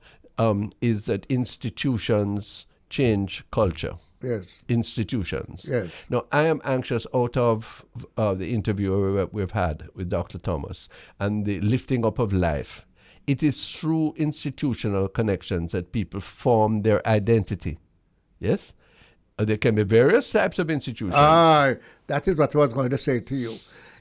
is that institutions change culture. Yes. Institutions. Yes. Now, I am anxious out of the interview we've had with Dr. Thomas and the lifting up of life. It is through institutional connections that people form their identity. Yes? There can be various types of institutions. That is what I was going to say to you.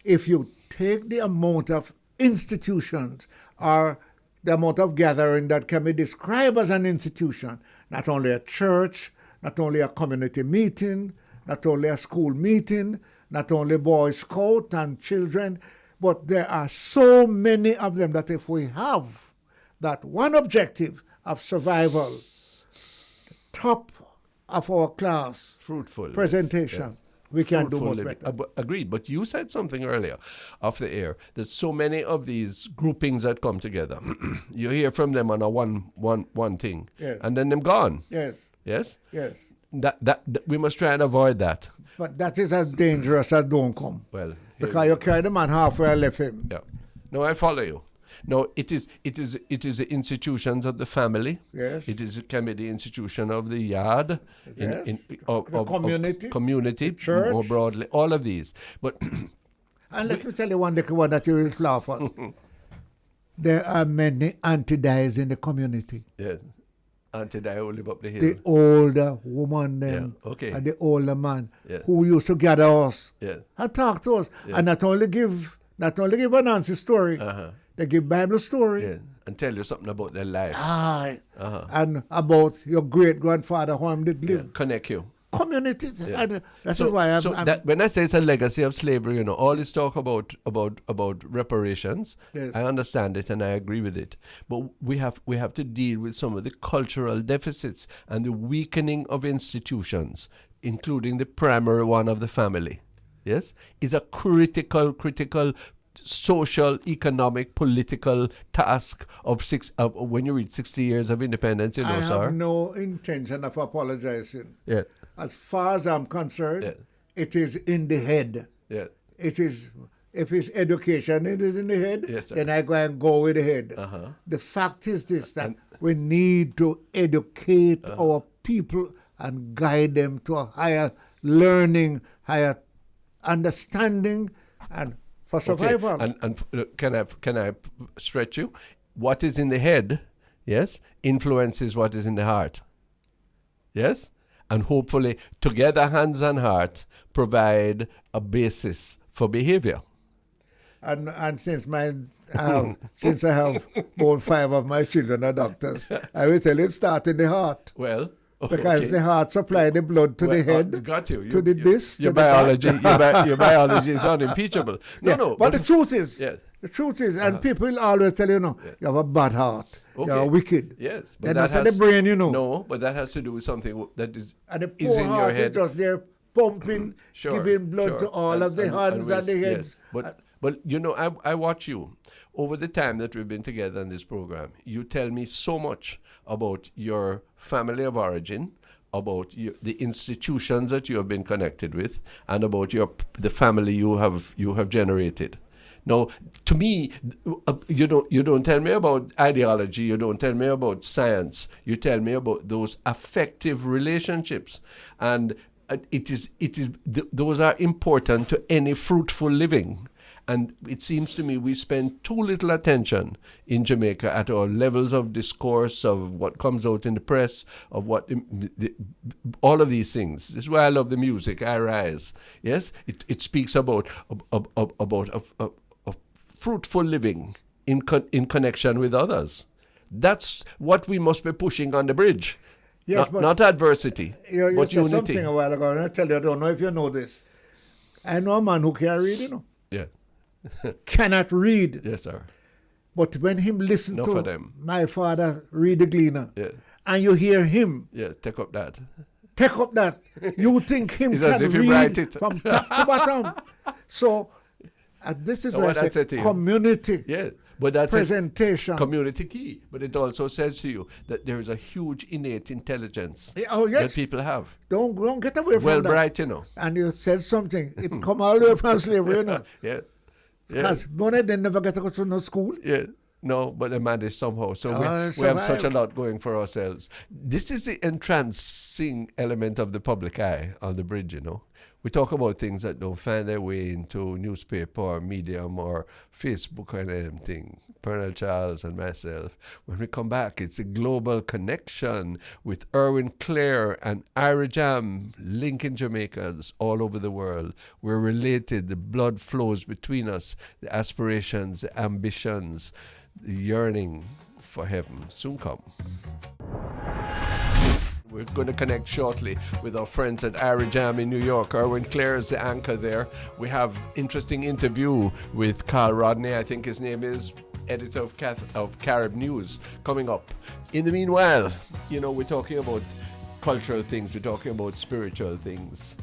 If you take the amount of institutions or the amount of gathering that can be described as an institution, not only a church, not only a community meeting, not only a school meeting, not only Boy Scout and children, but there are so many of them that if we have that one objective of survival, top of our class Fruitful. presentation, Yes. we can do Fruitful much living. better. Agreed. But you said something earlier off the air that so many of these groupings that come together, you hear from them on a one thing, Yes. and then them gone. Yes, Yes? yes. That we must try and avoid that. But that is as dangerous as don't come. Well, Because you carry the man halfway and left him. yeah. No, I follow you. No, it is the institutions of the family. Yes. It can be the institution of the yard, Yes. of community, community, the church. more broadly, all of these. But And let me tell you one little one that you will laugh at. There are many anti-dies in the community. yes, until I will live up the hill. The older woman them Yeah, okay. and the older man Yeah. who used to gather us Yeah. and talk to us. Yeah. And not only give a Nancy story, Uh-huh. they give Bible story. Yeah, and tell you something about their life. Aye. Uh-huh. And about your great grandfather how him did Yeah, live. connect you. Communities. Yeah. And that's why I'm that, when I say it's a legacy of slavery, all this talk about reparations, Yes. I understand it and I agree with it. But we have to deal with some of the cultural deficits and the weakening of institutions, including the primary one of the family. Yes, is a critical social, economic, political task of when you reach 60 years of independence. I sir. have no intention of apologizing. Yeah, As far as I'm concerned, Yeah. it is in the head. yeah. It is, if it's education, it is in the head, Yes, sir. then I go with the head. Uh-huh. The fact is this, that we need to educate our people and guide them to a higher learning, higher understanding, and for survival. Okay. And can I stretch you? What is in the head, yes, influences what is in the heart. Yes? And hopefully together hands and heart provide a basis for behavior. And since since I have all 5 of my children are doctors, I will tell you it starts in the heart. Well, Because okay. the heart supply the blood to the head, got you. to the this, Your to the that. biology, your biology is unimpeachable. No, But the truth is, Yeah. the truth is, and people will always tell you, you have a bad heart, Okay. you're wicked. Yes, Then that's the brain, No, but that has to do with something that is And the is poor in your heart is head. just there pumping, giving blood to all of the hands and the waist, heads. yes. But I watch you over the time that we've been together in this program. You tell me so much about your family of origin, about the institutions that you have been connected with, and about the family you have generated. Now, to me, you don't tell me about ideology. You don't tell me about science. You tell me about those affective relationships, and those are important to any fruitful living. And it seems to me we spend too little attention in Jamaica at our levels of discourse, of what comes out in the press, of what all of these things. This is why I love the music, I Rise. Yes, it speaks about a fruitful living in connection with others. That's what we must be pushing on the bridge. Yes, not adversity, You but said unity. something a while ago, and I tell you, I don't know if you know this. I know a man who can read, Yeah. cannot read. Yes, sir. But when him listen Enough to of them. my father read the Gleaner, Yeah. and you hear him Yes, take up that. take up that, you think him It's can as if he write read it. from top to bottom. So this is So why what I I say said to you. community. Yeah, But that's presentation. Community key. But it also says to you that there is a huge innate intelligence Oh, yes. that people have. Don't get away from Well that. bright, you know. And you said something. It come all the way from slavery, you know. Yeah. Because money they never get to go to no school. Yeah. No, but they managed somehow. So we have such a lot going for ourselves. This is the entrancing element of the public eye on the bridge, you know. We talk about things that don't find their way into newspaper or Medium or Facebook or anything. Pearnel, Charles and myself. When we come back, it's a global connection with Erwin Clare and Ira Jam linking Jamaicans all over the world. We're related. The blood flows between us. The aspirations, the ambitions, the yearning for heaven soon come. We're going to connect shortly with our friends at Ira Jam in New York. Erwin Clare is the anchor there. We have interesting interview with Carl Rodney, I think his name is, editor of Carib News, coming up. In the meanwhile, you know, we're talking about cultural things, we're talking about spiritual things.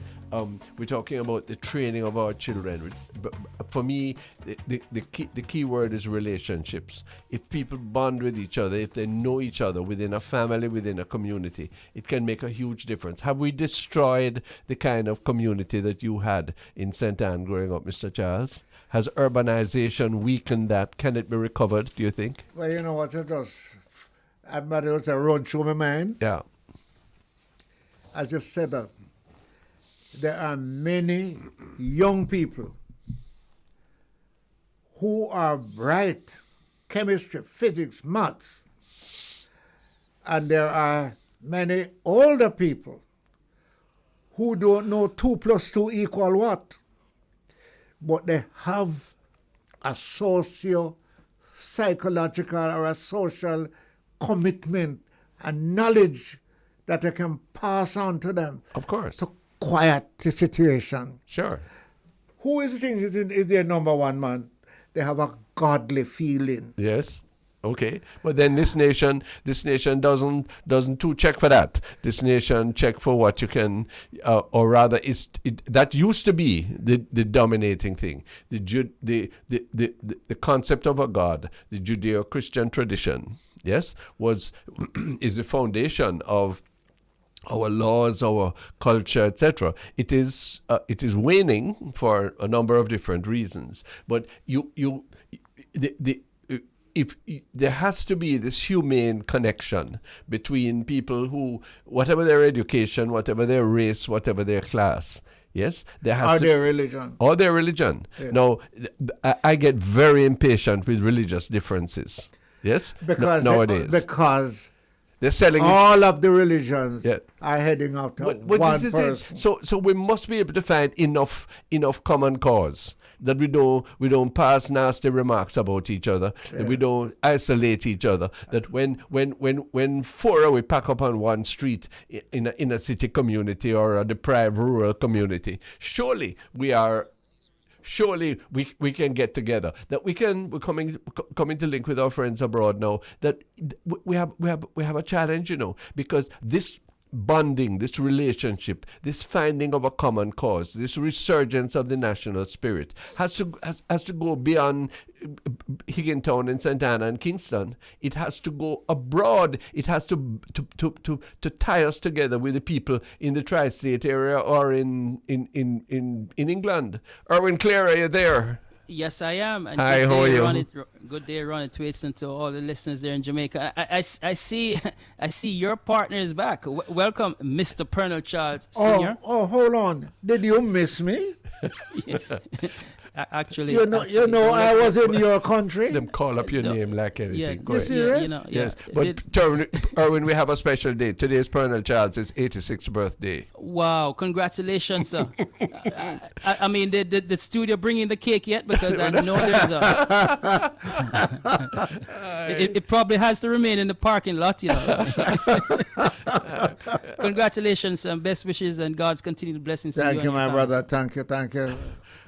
We're talking about the training of our children. But for me, the key word is relationships. If people bond with each other, if they know each other within a family, within a community, it can make a huge difference. Have we destroyed the kind of community that you had in St. Anne growing up, Mr. Charles? Has urbanization weakened that? Can it be recovered, do you think? Well, you know what it does? It was a run through my mind. Yeah. I just said that. There are many young people who are bright, chemistry, physics, maths, and there are many older people who don't know 2 + 2 equal what, but they have a socio-psychological or a social commitment and knowledge that they can pass on to them. Of course. To quiet the situation. Sure. Who is their number one man? They have a godly feeling. Yes. Okay. But then this nation doesn't too check for that. This nation check for what you can, or rather, that used to be the dominating thing. The concept of a God, the Judeo-Christian tradition, yes, is the foundation of our laws, our culture, etc. It is waning for a number of different reasons. But if there has to be this humane connection between people who, whatever their education, whatever their race, whatever their class, yes, there has their religion. Or their religion. Yeah. Now, I get very impatient with religious differences. Yes, nowadays because. They're selling all of the religions are heading out to one person. So we must be able to find enough common cause that we don't pass nasty remarks about each other, that we don't isolate each other, that when four we pack up on one street in a city community or a deprived rural community, surely we can get together. That we're coming to link with our friends abroad now. That we have a challenge, you know, because this bonding, this relationship, this finding of a common cause, this resurgence of the national spirit has to go beyond Higgintown and St. Anna and Kingston. It has to go abroad. It has to tie us together with the people in the tri-state area or in England. Erwin Clare, are you there? Yes, I am. And hi, how are you? Good day, Ron. Thwaites, and to all the listeners there in Jamaica. I see your partner is back. Welcome, Mr. Pearnel Charles Sr. Oh, hold on. Did you miss me? Actually, you know, I was in your country. Them call up your name like anything. You serious? Yes. But Erwin, we have a special day. Today is Pearnel Charles' 86th birthday. Wow! Congratulations, sir. I mean, did the studio bring in the cake yet? Because I know there's it probably has to remain in the parking lot, you know. Congratulations and best wishes and God's continued blessings. Thank you, my brother. Thank you.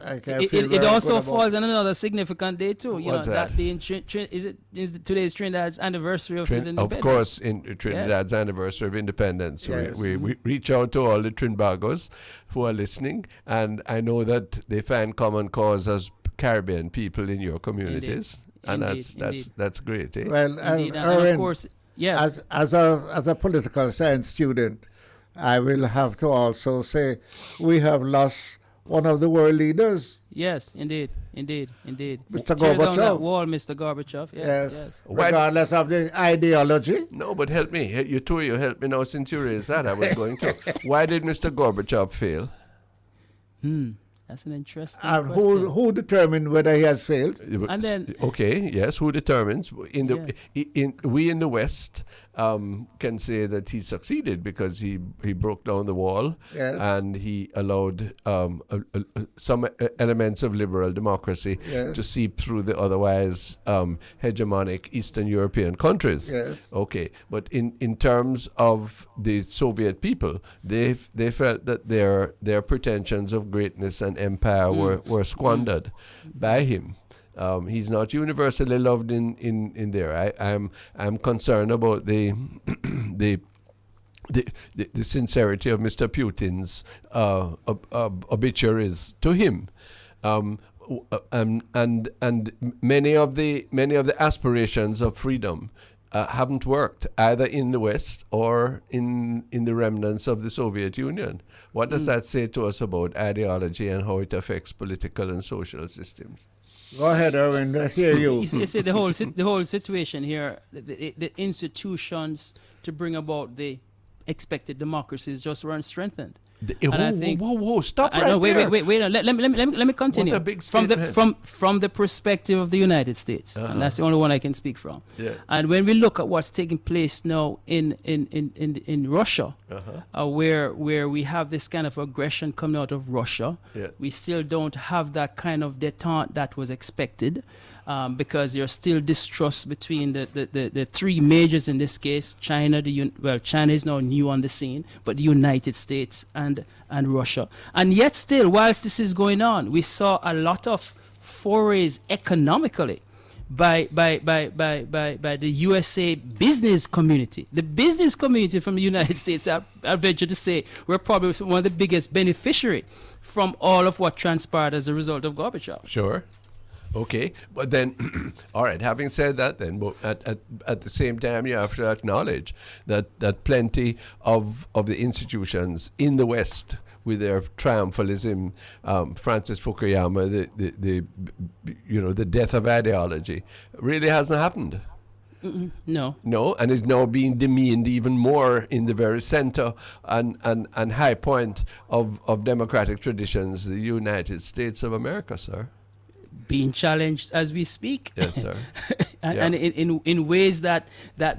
It also falls on another significant day too. You What's know that being today's Trinidad's anniversary of his independence. Of course, in Trinidad's anniversary of independence. Yes. We reach out to all the Trinbagos who are listening, and I know that they find common cause as Caribbean people in your communities. And Indeed. that's great. Eh? Well, Indeed. And Erwin, of course, yes. as a political science student, I will have to also say we have lost one of the world leaders. Yes, indeed. Mr. Tear down that Gorbachev. wall, Mr. Gorbachev. Yes. Regardless of the ideology. No, but help me. You help me now since you raised that. I was going to. Why did Mr. Gorbachev fail? That's an interesting And question. who determined whether he has failed? And then- okay, yes, who determines? We in the West can say that he succeeded because he broke down the wall, Yes. and he allowed some elements of liberal democracy Yes. to seep through the otherwise hegemonic Eastern European countries. Yes. Okay, but in terms of the Soviet people, they felt that their pretensions of greatness and empire were squandered by him. He's not universally loved in there. I'm concerned about the sincerity of Mr. Putin's obituaries to him. And many of the aspirations of freedom haven't worked either in the West or in the remnants of the Soviet Union. What does that say to us about ideology and how it affects political and social systems? Go ahead, Erwin. Let's hear you. You see the whole situation here, the institutions to bring about the expected democracies just weren't strengthened. Whoa, stop right no, there. wait. No, let me continue. What a big from statement. from the perspective of the United States, and that's the only one I can speak from. Yeah. And when we look at what's taking place now in Russia, where we have this kind of aggression coming out of Russia, we still don't have that kind of détente that was expected. Because there's still distrust between the three majors in this case. China is now new on the scene, but the United States and Russia. And yet still, whilst this is going on, we saw a lot of forays economically by the USA business community. The business community from the United States, I venture to say, we're probably one of the biggest beneficiary from all of what transpired as a result of Gorbachev. Sure. Okay, but then, all right, having said that then, but at the same time, you have to acknowledge that plenty of the institutions in the West, with their triumphalism, Francis Fukuyama, the death of ideology, really hasn't happened. No, and is now being demeaned even more in the very center and high point of democratic traditions, the United States of America, sir. Being challenged as we speak. Yes, sir. and in ways that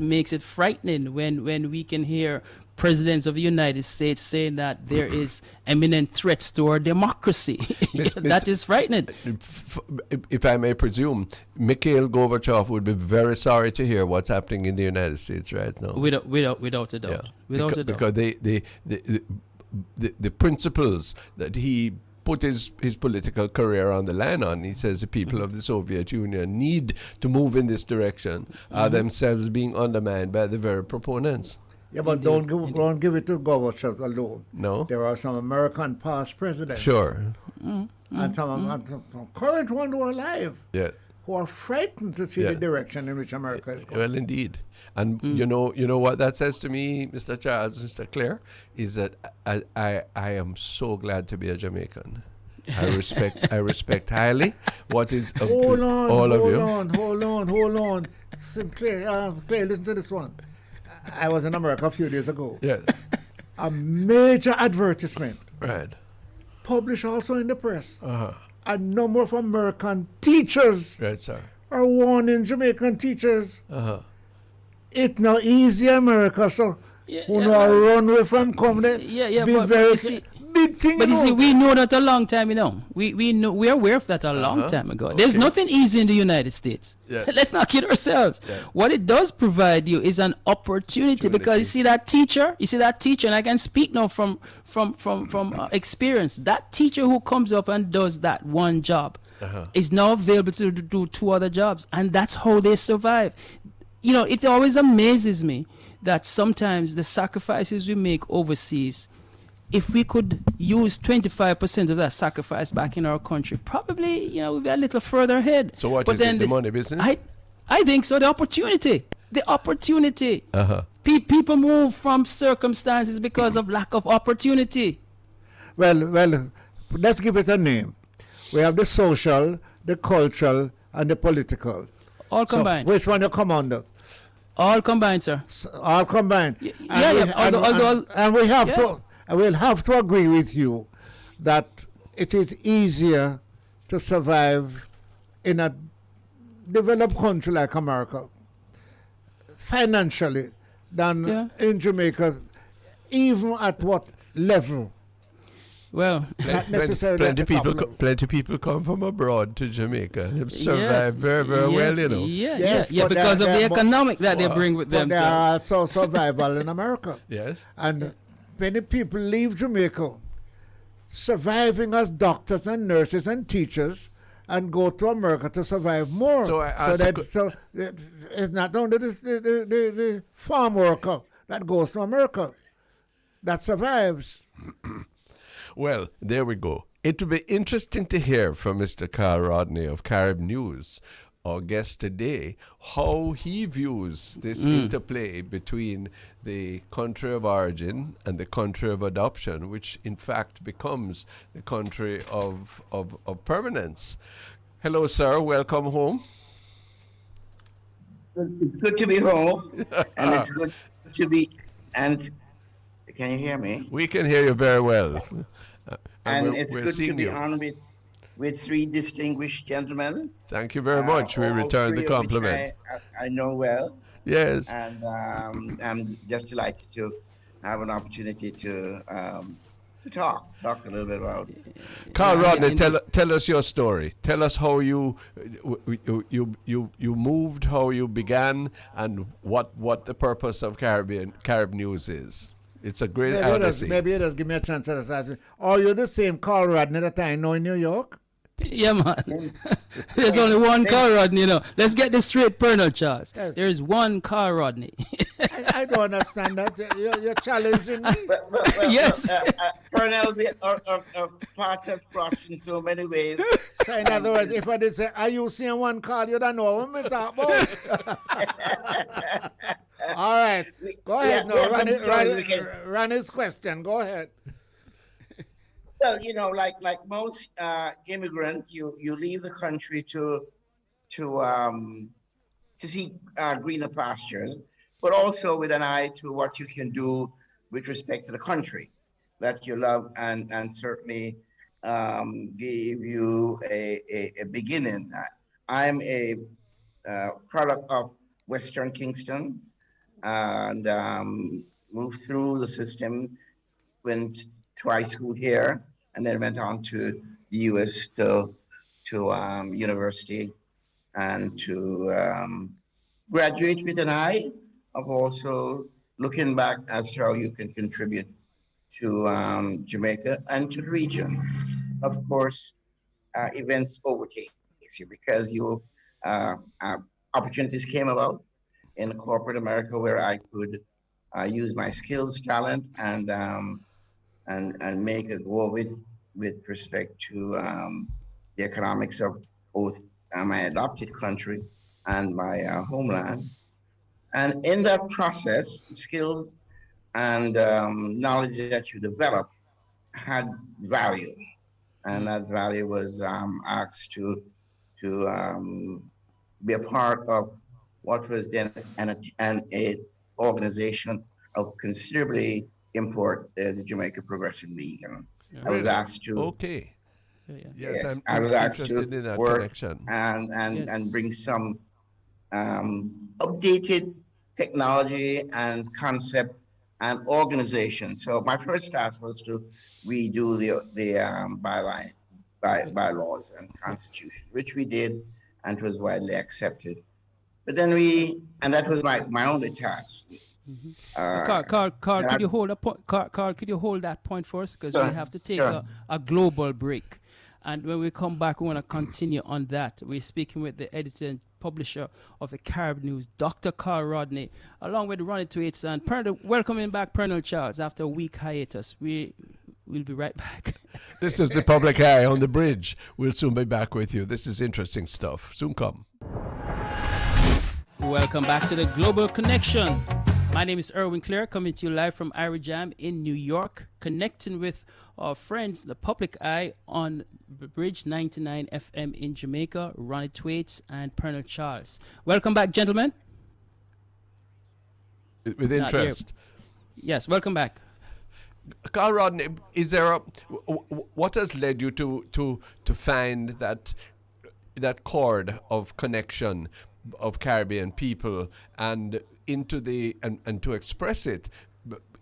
makes it frightening when we can hear presidents of the United States saying that there is imminent threats to our democracy. That is frightening. If I may presume, Mikhail Gorbachev would be very sorry to hear what's happening in the United States right now. Without a doubt. Yeah. Without a doubt. Because the principles that he put his political career on the line on, he says the people of the Soviet Union need to move in this direction, are themselves being undermined by the very proponents. Yeah, but don't give it to Gorbachev alone. No? There are some American past presidents. Sure. And some current ones who are alive. Yeah. Who are frightened to see the direction in which America is going. Well, indeed. And you know what that says to me, Mr. Charles, Mr. Clare, is that I am so glad to be a Jamaican. I respect highly what is Hold on. Claire, listen to this one. I was in America a few days ago. Yeah. A major advertisement. Right. Published also in the press. A number of American teachers Right, sir. are warning Jamaican teachers. It's not easy, America, so who not run away from come there. But you see, big thing. But you see, we know that a long time, We know, we're aware of that a long time ago. Okay. There's nothing easy in the United States. Yeah. Let's not kid ourselves. Yeah. What it does provide you is an opportunity, because you see that teacher, and I can speak now from experience. That teacher who comes up and does that one job is now available to do two other jobs, and that's how they survive. It always amazes me that sometimes the sacrifices we make overseas if we could use 25% of that sacrifice back in our country, probably, we'd be a little further ahead. So what is it, the money business? I think so. The opportunity. People move from circumstances because of lack of opportunity. Well, let's give it a name. We have the social, the cultural, and the political. All combined. So which one you come under? All combined, sir. All combined. And we have to. I will have to agree with you that it is easier to survive in a developed country like America financially than in Jamaica, even at what level? Well, not necessarily plenty people come from abroad to Jamaica and have survived very well, Yes, because of the economic that they bring with them. But they are also survival in America. Yes. And many people leave Jamaica surviving as doctors and nurses and teachers and go to America to survive more. So it's not only the farm worker that goes to America that survives. Well, there we go. It will be interesting to hear from Mr. Carl Rodney of Carib News, our guest today, how he views this interplay between the country of origin and the country of adoption, which in fact becomes the country of permanence. Hello, sir. Welcome home. It's good to be home, and it's good to be. And can you hear me? We can hear you very well. And it's good to be on with three distinguished gentlemen. Thank you very much. We return the compliment. I know well. Yes. And I'm just delighted to have an opportunity to talk a little bit about it. Carl Rodney, tell us your story. Tell us how you moved, how you began, and what the purpose of Carib News is. It's a great odyssey. Maybe you just give me a chance to ask me. Are you the same Carl Rodney that I know in New York? Yeah, man. There's only one Carl Rodney, Let's get this straight, Pearnel, Charles. Yes. There's one Carl Rodney. I don't understand that. You're challenging me. Well, yes. Pearnel, our paths have crossed in so many ways. So in other words, if I did say, are you seeing one Carl, you don't know what I'm talking about. All right. Go ahead. Run his question. Go ahead. Well, like most immigrants, you leave the country to see greener pastures, but also with an eye to what you can do with respect to the country that you love, and certainly gave you a beginning. I'm a product of Western Kingston, and moved through the system, went to high school here, and then went on to the U.S. to university, and to graduate with an eye of also looking back as to how you can contribute to Jamaica and to the region. Of course, events overtake you because opportunities came about in corporate America where I could use my skills, talent, and make a go of it with respect to the economics of both my adopted country and my homeland. And in that process, skills and knowledge that you develop had value. And that value was asked to be a part of what was then an organization of considerably import, the Jamaica Progressive League. And I was asked to. Okay. Yes, I was asked to work and bring some updated technology and concept and organization. So my first task was to redo the bylaws and constitution, which we did, and it was widely accepted. But then and that was my only task. Carl, could you hold a point? Carl, could you hold that point for us? Because we have to take a global break. And when we come back, we want to continue on that. We're speaking with the editor and publisher of the Carib News, Dr. Carl Rodney, along with Ronnie Thwaites and Pearnel. Welcoming back Pearnel Charles after a week hiatus. We We'll be right back. This is the Public Eye on the Bridge. We'll soon be back with you. This is interesting stuff. Soon come. Welcome back to the Global Connection. My name is Erwin Clare, coming to you live from Ira Jam in New York, connecting with our friends, the Public Eye, on Bridge 99 FM in Jamaica, Ronnie Thwaites and Pearnel Charles. Welcome back, gentlemen. With interest. Yes, welcome back. Carl Rodney, is there what has led you to find that chord of connection of Caribbean people and into and to express it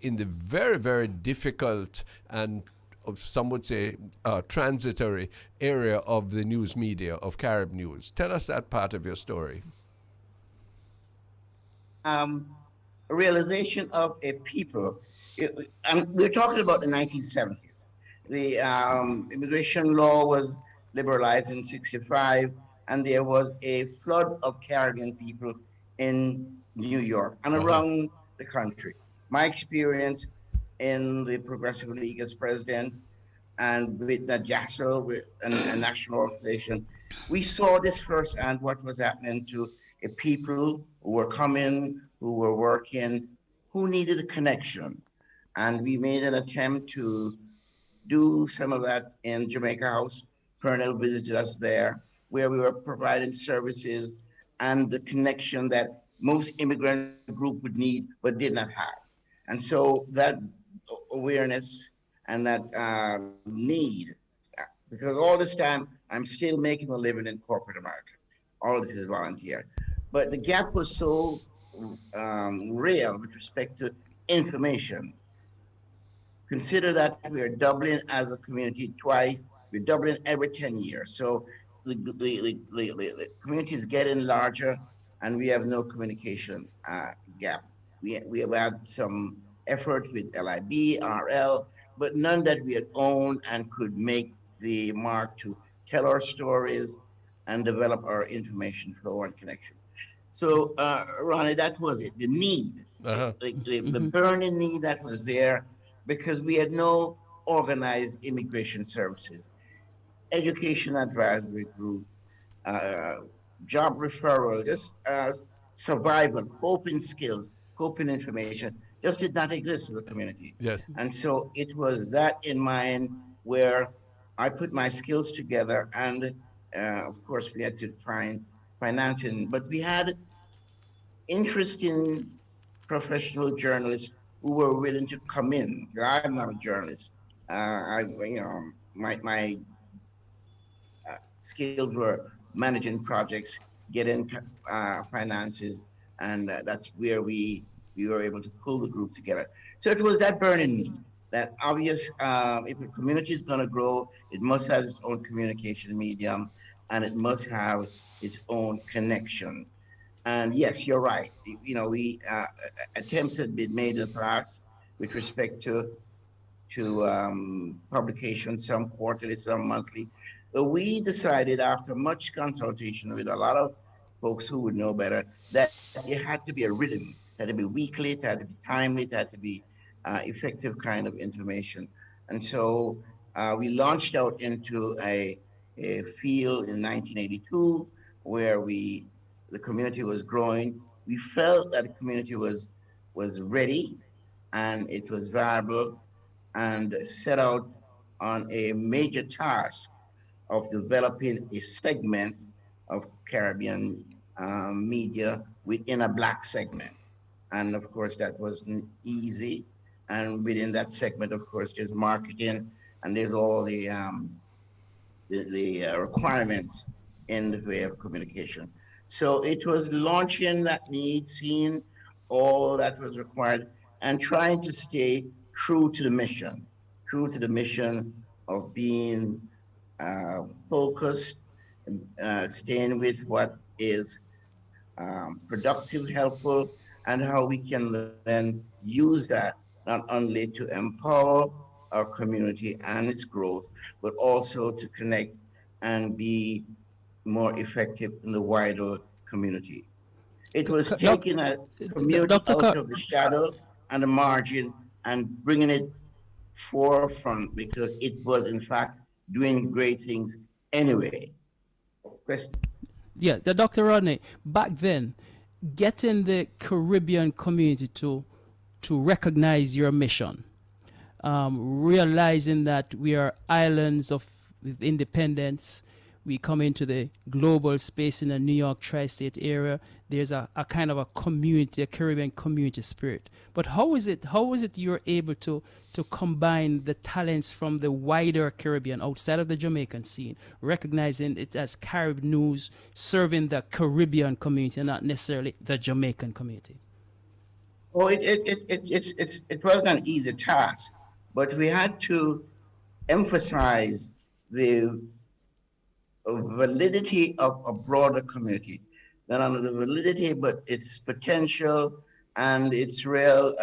in the very, very difficult and some would say transitory area of the news media of Carib news? Tell us that part of your story. Realization of a people. We're talking about the 1970s. The immigration law was liberalized in 65, and there was a flood of Caribbean people in New York and around the country. My experience in the Progressive League as president and with the JASO, with a national organization, we saw this firsthand, what was happening to people who were coming, who were working, who needed a connection. And we made an attempt to do some of that in Jamaica House. Pearnel visited us there, where we were providing services and the connection that most immigrant group would need but did not have. And so that awareness and that need, because all this time I'm still making a living in corporate America. All of this is volunteer. But the gap was so real with respect to information. Consider that we are doubling as a community twice. We're doubling every 10 years. So the community is getting larger, and we have no communication gap. We have had some effort with LIB, RL, but none that we had owned and could make the mark to tell our stories and develop our information flow and connection. So, Ronnie, that was it, the need, the burning need that was there, because we had no organized immigration services, education advisory groups, job referral, just survival, coping skills, coping information, just did not exist in the community. Yes. And so it was that in mind where I put my skills together, and of course we had to find financing, but we had interesting professional journalists who were willing to come in. I'm not a journalist. My skills were managing projects, getting finances, and that's where we were able to pull the group together. So it was that burning need, that obvious, if a community is going to grow, it must have its own communication medium, and it must have its own connection. And yes, you're right. We attempts had been made in the past with respect to publication, some quarterly, some monthly. But we decided, after much consultation with a lot of folks who would know better, that it had to be a rhythm. It had to be weekly, it had to be timely, it had to be effective kind of information. And so we launched out into a field in 1982 where the community was growing. We felt that the community was ready and it was viable, and set out on a major task of developing a segment of Caribbean media within a Black segment. And of course, that wasn't easy. And within that segment, of course, there's marketing and there's all the requirements in the way of communication. So it was launching that need, seeing all that was required, and trying to stay true to the mission of being focused, staying with what is productive, helpful, and how we can then use that not only to empower our community and its growth, but also to connect and be more effective in the wider community. It was taking a community out of the shadow and the margin and bringing it forefront because it was in fact doing great things anyway. Yeah, the Dr. Rodney, back then, getting the Caribbean community to recognize your mission, realizing that we are islands with independence, we come into the global space in the New York tri-state area. There's a kind of a community, a Caribbean community spirit. But how is it you're able to combine the talents from the wider Caribbean outside of the Jamaican scene, recognizing it as Carib news, serving the Caribbean community and not necessarily the Jamaican community? Oh, it wasn't an easy task, but we had to emphasize the validity of a broader community, not only the validity, but its potential and its real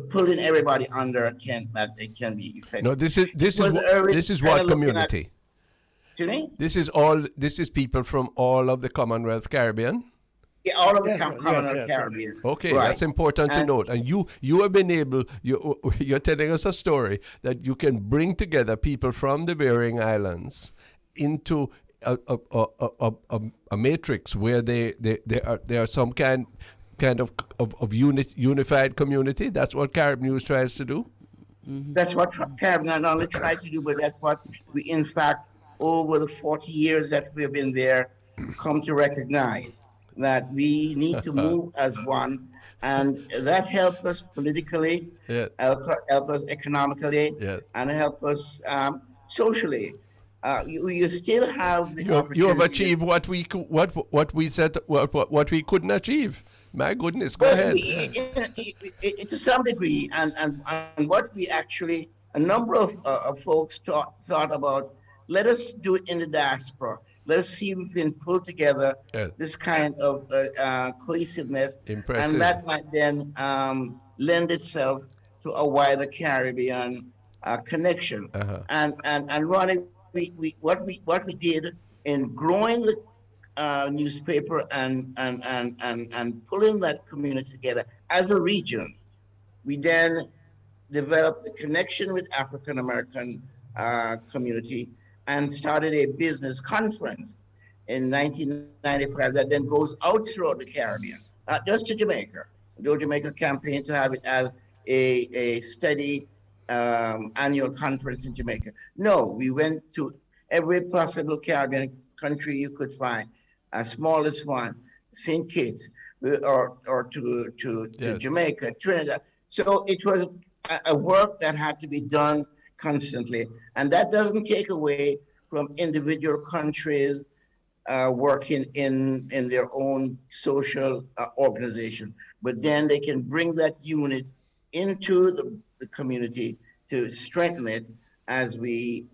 pulling everybody under a tent that they can be effective. No, this is what community? This is people from all of the Commonwealth Caribbean. Yeah, all of the Commonwealth Caribbean. Okay, right. That's important to note. And you have been able, you're telling us a story that you can bring together people from the varying islands into a matrix where they are some kind of unified community. That's what Carib News tries to do. Mm-hmm. That's what Carib not only tried to do, but that's what we, in fact, over the 40 years that we've been there, come to recognize that we need to move as one, and that helps us politically, help us economically, and help us socially. You still have the opportunity. You have achieved what we couldn't achieve. My goodness, go ahead. To some degree, and what we actually, a number of folks thought about, let us do it in the diaspora. Let us see if we can pull together this kind of cohesiveness. Impressive. And that might then lend itself to a wider Caribbean connection. And Ronnie, what we did in growing the newspaper and pulling that community together as a region, we then developed the connection with African American community and started a business conference in 1995 that then goes out throughout the Caribbean, not just to Jamaica. The Jamaica campaign to have it as a steady annual conference in Jamaica. No, we went to every possible Caribbean country you could find, smallest one, St. Kitts, or to Jamaica, Trinidad. So it was a work that had to be done constantly, and that doesn't take away from individual countries working in their own social organization, but then they can bring that unit into the community to strengthen it as we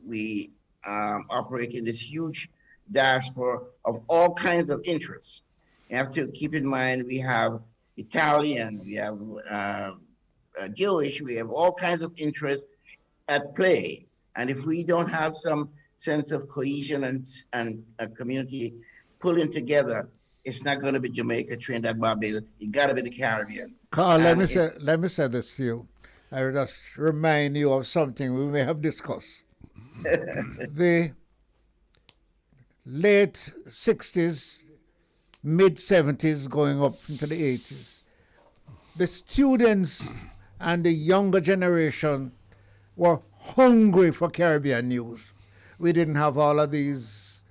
operate in this huge diaspora of all kinds of interests. You have to keep in mind we have Italian, we have Jewish, we have all kinds of interests at play, and if we don't have some sense of cohesion and a community pulling together, it's not going to be Jamaica, Trinidad, Barbados. It got to be the Caribbean. Carl, let me say this to you. I will just remind you of something we may have discussed. The late 60s, mid 70s, going up into the 80s, the students and the younger generation were hungry for Caribbean news. We didn't have all of these,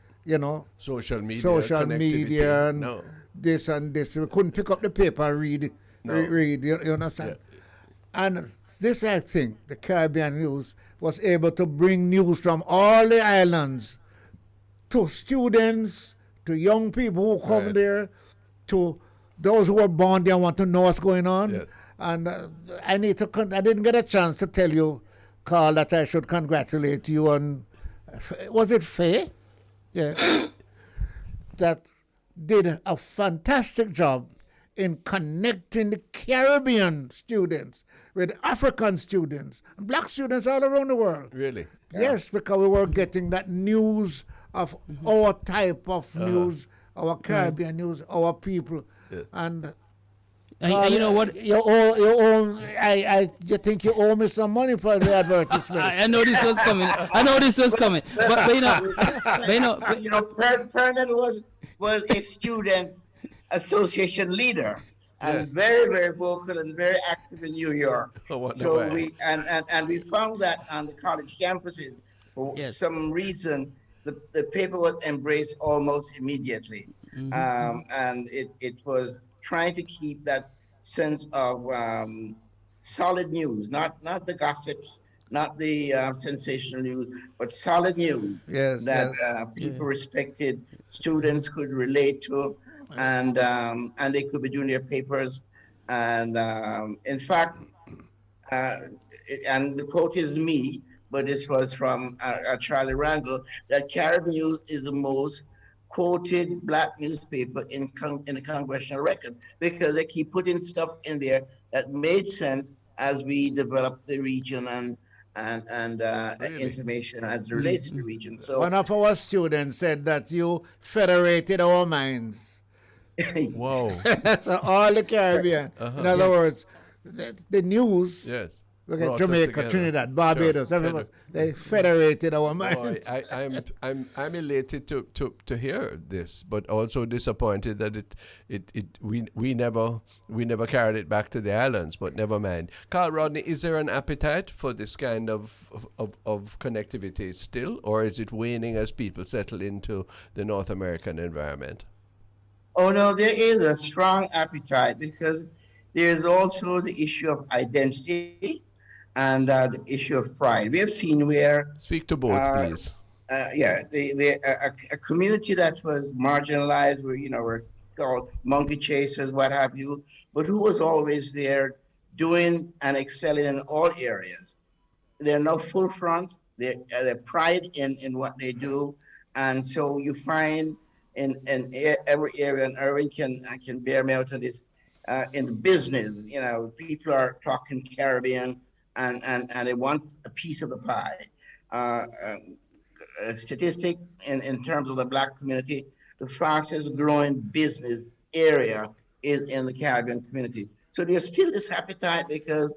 social media and this and this. We couldn't pick up the paper and read, you understand? Yeah. And this, I think, the Caribbean news was able to bring news from all the islands to students, to young people who come there, to those who were born there and want to know what's going on. Yeah. And I didn't get a chance to tell you, Carl, that I should congratulate you on, was it Faye? Yeah. That did a fantastic job in connecting the Caribbean students with African students and black students all around the world. Really? Yes, because we were getting that news of our type of news, our Caribbean news, our people. Yeah. And And you know what? You think you owe me some money for the advertisement? I know this was coming. But you know, Pearnel was a student association leader and very, very vocal and very active in New York. So we found that on the college campuses, for some reason, the paper was embraced almost immediately. And it was trying to keep that sense of solid news, not the gossips, not the sensational news, but solid news that people respected, students could relate to, and they could be doing their papers. And in fact, and the quote is me, but this was from Charlie Rangel, that Carib News is the most quoted black newspaper in the congressional record, because they keep putting stuff in there that made sense as we develop the region and information as it relates to the region. So one of our students said that you federated our minds. Whoa. So all the Caribbean. In other words, the news. Yes. Look at Jamaica, Trinidad, Barbados, everybody. They federated our minds. I'm elated to hear this, but also disappointed that we never carried it back to the islands. But never mind. Carl Rodney, is there an appetite for this kind of connectivity still, or is it waning as people settle into the North American environment? Oh no, there is a strong appetite, because there is also the issue of identity and the issue of pride. We have seen where... Speak to both, please. A community that was marginalized, were called monkey chasers, what have you, but who was always there doing and excelling in all areas. They're now full front, they're pride in what they do, and so you find in every area, and Erwin can bear me out on this, in business, people are talking Caribbean and they want a piece of the pie. A statistic in terms of the black community, the fastest growing business area is in the Caribbean community. So there's still this appetite because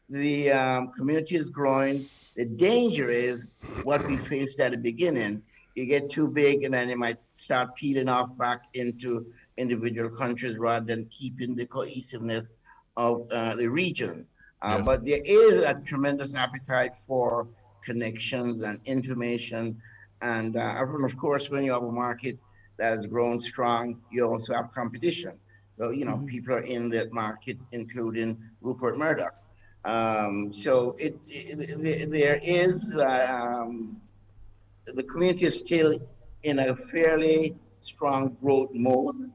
the community is growing. The danger is what we faced at the beginning. You get too big and then you might start peeling off back into individual countries rather than keeping the cohesiveness of the region. But there is a tremendous appetite for connections and information. And of course, when you have a market that has grown strong, you also have competition. So, people are in that market, including Rupert Murdoch. So there is, the community is still in a fairly strong growth mode,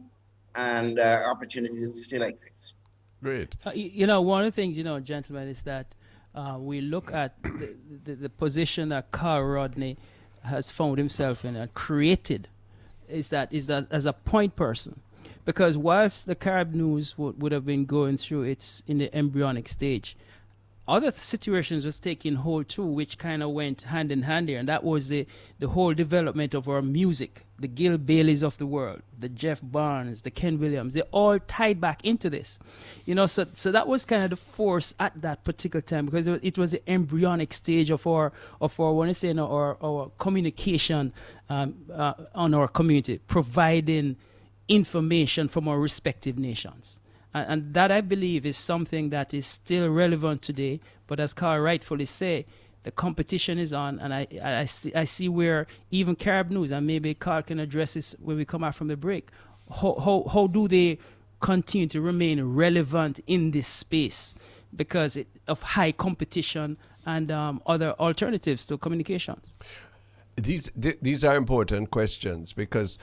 and opportunities still exist. Great. One of the things, gentlemen, is that we look at the position that Carl Rodney has found himself in and created is that as a point person. Because whilst the Carib News would have been going through its in the embryonic stage, other situations was taking hold too, which kind of went hand in hand here, and that was the whole development of our music, the Gil Baileys of the world, the Jeff Barnes, the Ken Williams. They all tied back into this, So that was kind of the force at that particular time, because it was the embryonic stage of our our communication on our community, providing information from our respective nations. And that, I believe, is something that is still relevant today. But as Carl rightfully say, the competition is on, and I see where even Carib News, and maybe Carl can address this when we come out from the break, how do they continue to remain relevant in this space because of high competition and other alternatives to communication? These are important questions, because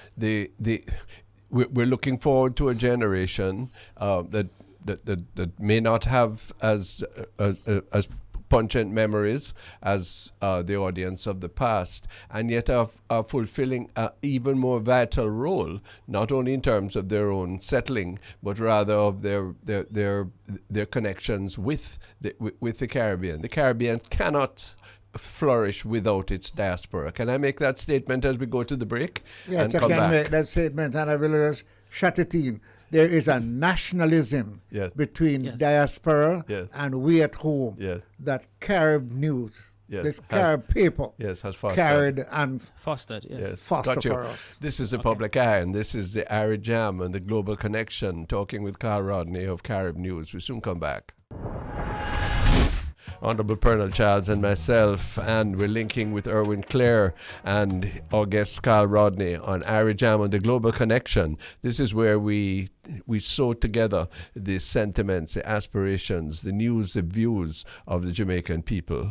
we're looking forward to a generation that may not have as pungent memories as the audience of the past, and yet are fulfilling an even more vital role, not only in terms of their own settling, but rather of their connections with the Caribbean. The Caribbean cannot flourish without its diaspora. Can I make that statement as we go to the break? Yes, I can make that statement, and I will just shut it in. there is a nationalism between diaspora and we at home that Carib news, this Carib people has fostered. Carried and fostered for us. This is the Public Eye, and this is the Ira Jam and the Global Connection, talking with Carl Rodney of Carib News. We soon come back. Honorable Pearnel Charles and myself, and we're linking with Erwin Clare and our guest Carl Rodney on Ira Jam on the Global Connection. This is where we sew together the sentiments, the aspirations, the news, the views of the Jamaican people.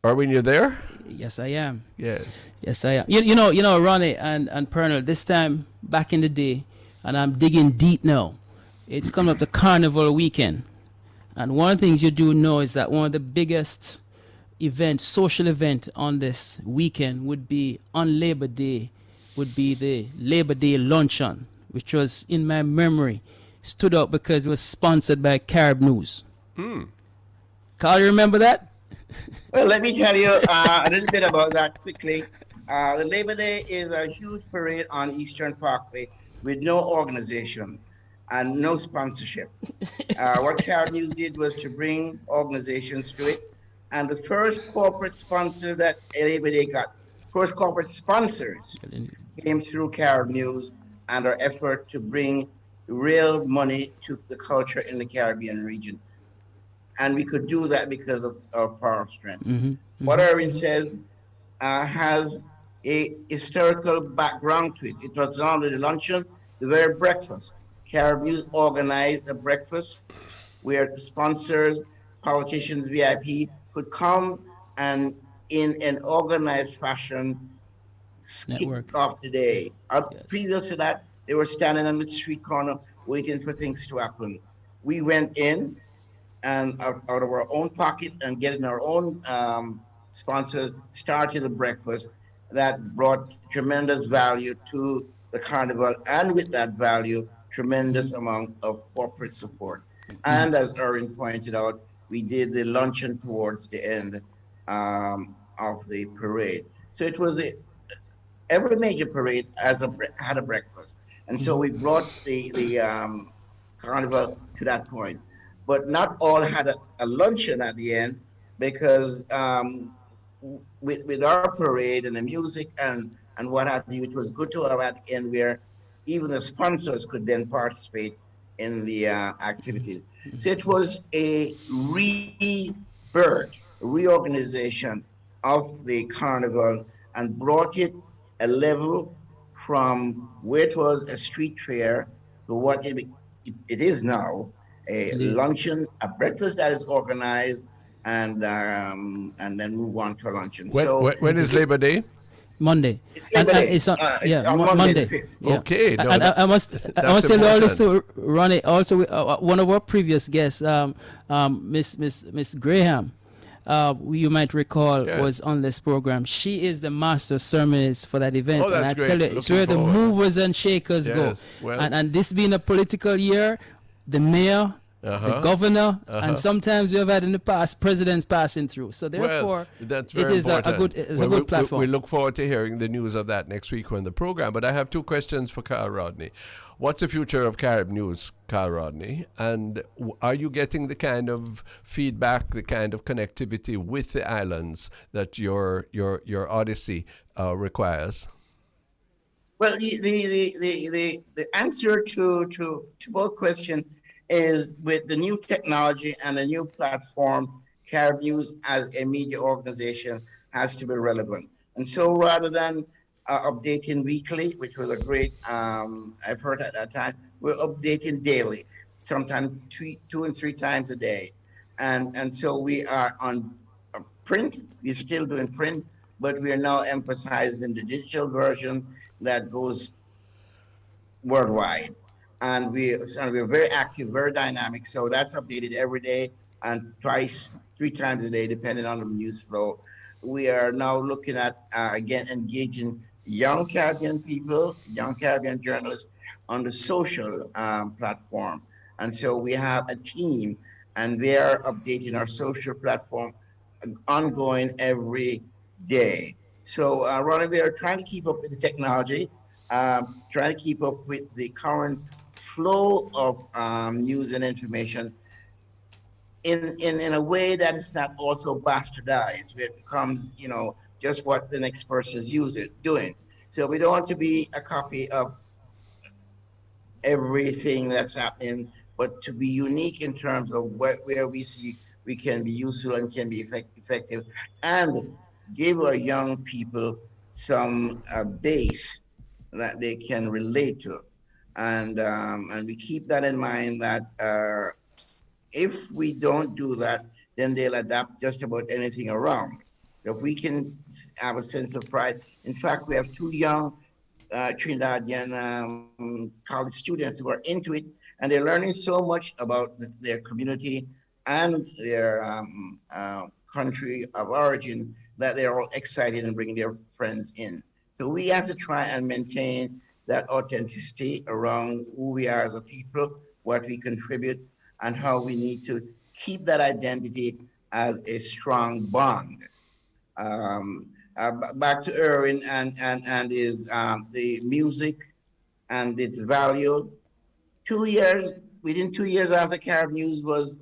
Erwin, you there? Yes, I am. Yes, I am. You know, Ronnie and Pearnel, this time back in the day, and I'm digging deep now. It's coming up the Carnival weekend. And one of the things you do know is that one of the biggest social event on this weekend would be on Labor Day, would be the Labor Day luncheon, which was, in my memory, stood out because it was sponsored by Carib News. Carl, you remember that? Well, let me tell you a little bit about that quickly. The Labor Day is a huge parade on Eastern Parkway with no organization and no sponsorship. What Carib News did was to bring organizations to it. And the first corporate sponsor that Labor Day got, first corporate sponsors came through Carib News and our effort to bring real money to the culture in the Caribbean region. And we could do that because of our power of strength. What Erwin says has a historical background to it. It was not only the luncheon, the very breakfast. Carib News organized a breakfast where sponsors, politicians, VIP could come and in an organized fashion kick off the day. Previous to that, they were standing on the street corner waiting for things to happen. We went in and out of our own pocket and getting our own sponsors started a breakfast that brought tremendous value to the carnival, and with that value, tremendous amount of corporate support. And as Erwin pointed out, we did the luncheon towards the end of the parade. So it was every major parade had a breakfast. And so we brought the carnival to that point. But not all had a luncheon at the end, because with our parade and the music and what have you, it was good to have at the end where even the sponsors could then participate in the activities. So it was a reorganization of the carnival and brought it a level from where it was a street fair to what it is now, a luncheon, a breakfast that is organized, and then move on to a luncheon. When is Labor Day? Monday. It's Labor Day. It's on Monday. the 5th. Yeah. Okay. No, I must tell all this to Ronnie. Also, one of our previous guests, Miss Graham, you might recall, was on this program. She is the master sermonist for that event. Oh, that's and I great. tell you, it's where the movers and shakers go. Well. And this being a political year, the mayor, the governor, and sometimes we have had in the past presidents passing through. So therefore, that's very it is a good platform. We look forward to hearing the news of that next week on the program. But I have two questions for Carl Rodney. What's the future of Carib News, Carl Rodney? And are you getting the kind of feedback, the kind of connectivity with the islands that your odyssey requires? Well, the answer to both questions is with the new technology and the new platform, Carib News as a media organization has to be relevant. And so rather than updating weekly, which was a great effort at that time, we're updating daily, sometimes two and three times a day. And so we are on print, we're still doing print, but we are now emphasizing the digital version that goes worldwide. And we're very active, very dynamic. So that's updated every day and three times a day, depending on the news flow. We are now looking at, again, engaging young Caribbean people, young Caribbean journalists on the social platform. And so we have a team, and they are updating our social platform ongoing every day. So, Ronnie, we are trying to keep up with the technology. trying to keep up with the current flow of news and information in a way that is not also bastardized, where it becomes, just what the next person is doing. So we don't want to be a copy of everything that's happening, but to be unique in terms of where we see we can be useful and can be effective, and give our young people some base that they can relate to. And we keep that in mind, that if we don't do that, then they'll adapt just about anything around. So if we can have a sense of pride. In fact, we have two young Trinidadian college students who are into it, and they're learning so much about their community and their country of origin that they're all excited and bringing their friends in. So we have to try and maintain that authenticity around who we are as a people, what we contribute, and how we need to keep that identity as a strong bond. Back to Erwin and his the music and its value. 2 years, within 2 years after Carib News was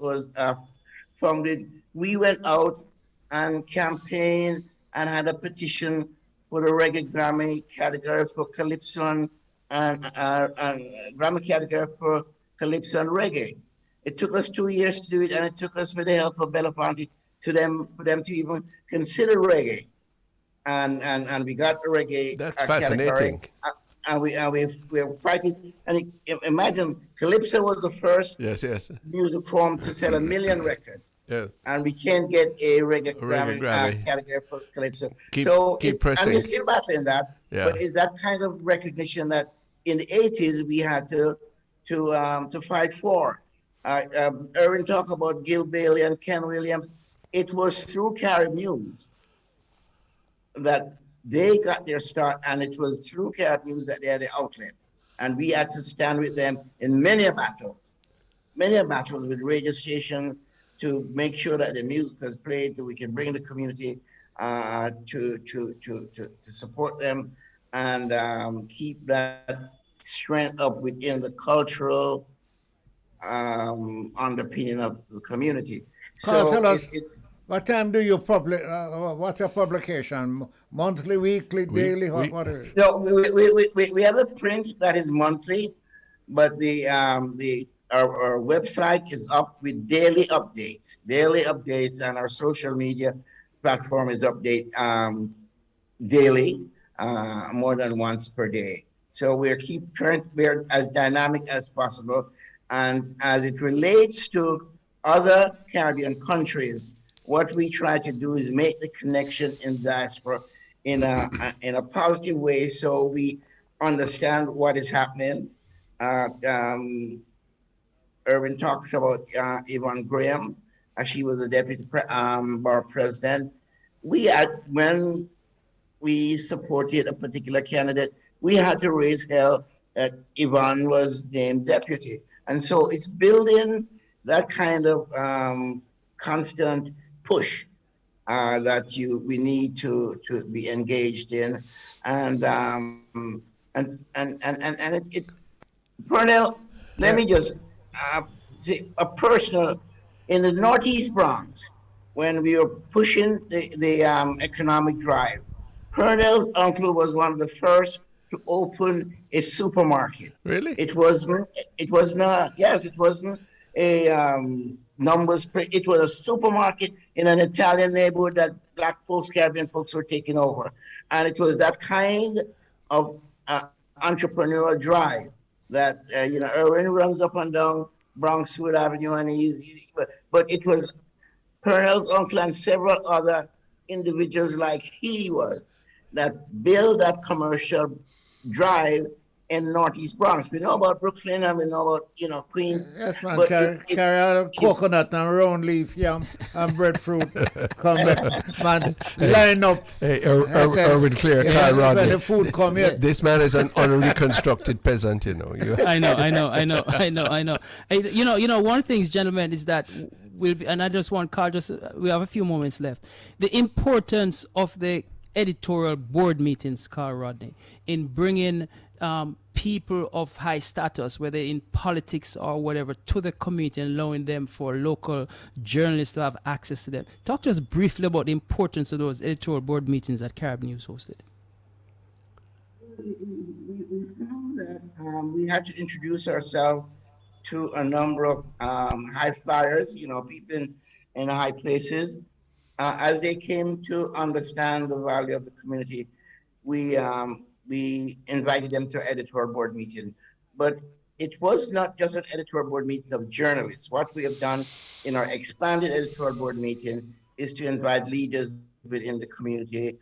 founded, we went out and campaigned and had a petition for the reggae Grammy category for Calypso and Grammy category for Calypso and reggae. It took us 2 years to do it, and it took us, with the help of Belafonte, for them to even consider reggae, and we got the reggae. That's fascinating. Category, and we're fighting. And imagine, Calypso was the first music form to sell 1 million records. Yeah. And we can't get a reggae Grammy category for Calypso. Keep pressing. And we're still battling that. Yeah. But it's that kind of recognition that in the 80s we had to fight for. Erwin talked about Gil Bailey and Ken Williams. It was through Carib News that they got their start, and it was through Carib News that they had the outlets. And we had to stand with them in many battles with radio stations, to make sure that the music is played, so we can bring the community to support them, and keep that strength up within the cultural underpinning of the community. So tell us, what time do you publish? What's your publication? Monthly, weekly, daily? What is it? No, we have a print that is monthly, but our website is up with daily updates, and our social media platform is update daily, more than once per day. So we're as dynamic as possible. And as it relates to other Caribbean countries, what we try to do is make the connection in diaspora in a positive way, so we understand what is happening. Erwin talks about Yvonne Graham, as she was the deputy bar president. When we supported a particular candidate, we had to raise hell that Yvonne was named deputy. And so it's building that kind of constant push that we need to be engaged in, and Pearnel, let me just say a personal, in the Northeast Bronx, when we were pushing the economic drive, Pearnel's uncle was one of the first to open a supermarket. Really? It wasn't a numbers, it was a supermarket in an Italian neighborhood that Black folks, Caribbean folks were taking over. And it was that kind of entrepreneurial drive that, Erwin runs up and down Bronxwood Avenue, and but it was Pearnel's uncle and several other individuals like he was that built that commercial drive in Northeast Bronx. We know about Brooklyn, and we know about, Queens. Yes, man. Carry out coconut and round leaf yam and breadfruit. Come man, line up. Hey, Erwin Clear, Kyle Rodney. When the food come here. This man is an unreconstructed peasant, I know. One of the things, gentlemen, is that and I just want Carl, we have a few moments left. The importance of the editorial board meetings, Carl Rodney, in bringing people of high status, whether in politics or whatever, to the community and allowing them for local journalists to have access to them. Talk to us briefly about the importance of those editorial board meetings that Carib News hosted. We found that we had to introduce ourselves to a number of high flyers, people in high places. As they came to understand the value of the community, we invited them to our editorial board meeting. But it was not just an editorial board meeting of journalists. What we have done in our expanded editorial board meeting is to invite leaders within the community,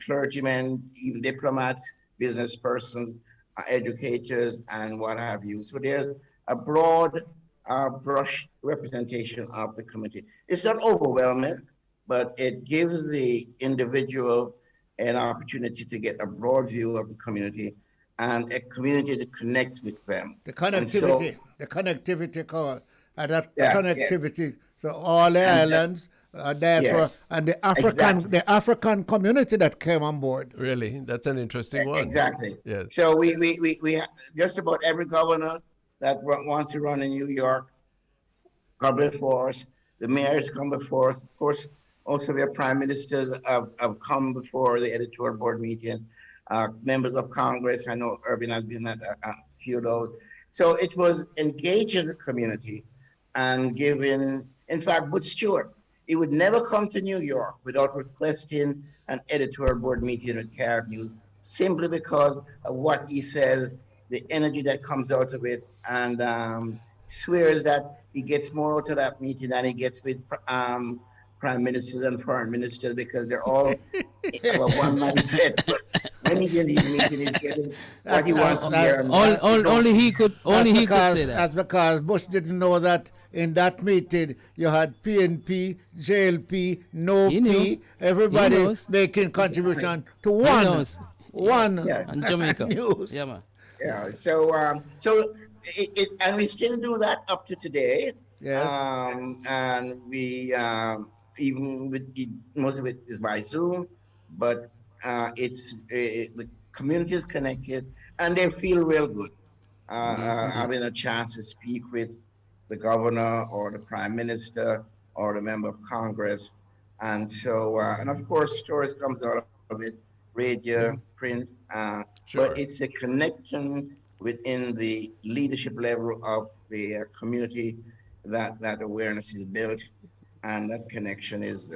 clergymen, even diplomats, business persons, educators, and what have you. So there's a broad brush representation of the community. It's not overwhelming, but it gives the individual an opportunity to get a broad view of the community and a community to connect with them. The connectivity, call, and that connectivity. So all the islands, diaspora, and the African community that came on board. Really, that's an interesting one. Exactly. Yes. So we just about every governor that wants to run in New York come before us. The mayors come before us. Of course, also their prime ministers have come before the editorial board meeting. Members of Congress, I know Irvin has been at a few of those. So it was engaging the community and giving, in fact, Butch Stewart, he would never come to New York without requesting an editorial board meeting with Carib News, simply because of what he says, the energy that comes out of it, and swears that he gets more out of that meeting than he gets with prime ministers and foreign ministers, because they're all of a one mindset. But when he's in his meeting, he's getting what he wants to hear. Only he could say that. That's because Bush didn't know that in that meeting you had PNP, JLP, NOP, everybody making contribution to one and Jamaica. News. Yeah, man. Yeah. So and we still do that up to today. Yes. And we even with it, most of it is by Zoom, but the community is connected and they feel real good having a chance to speak with the governor or the prime minister or the member of Congress. And so, and of course, stories comes out of it, radio, print, but it's a connection within the leadership level of the community that awareness is built and that connection is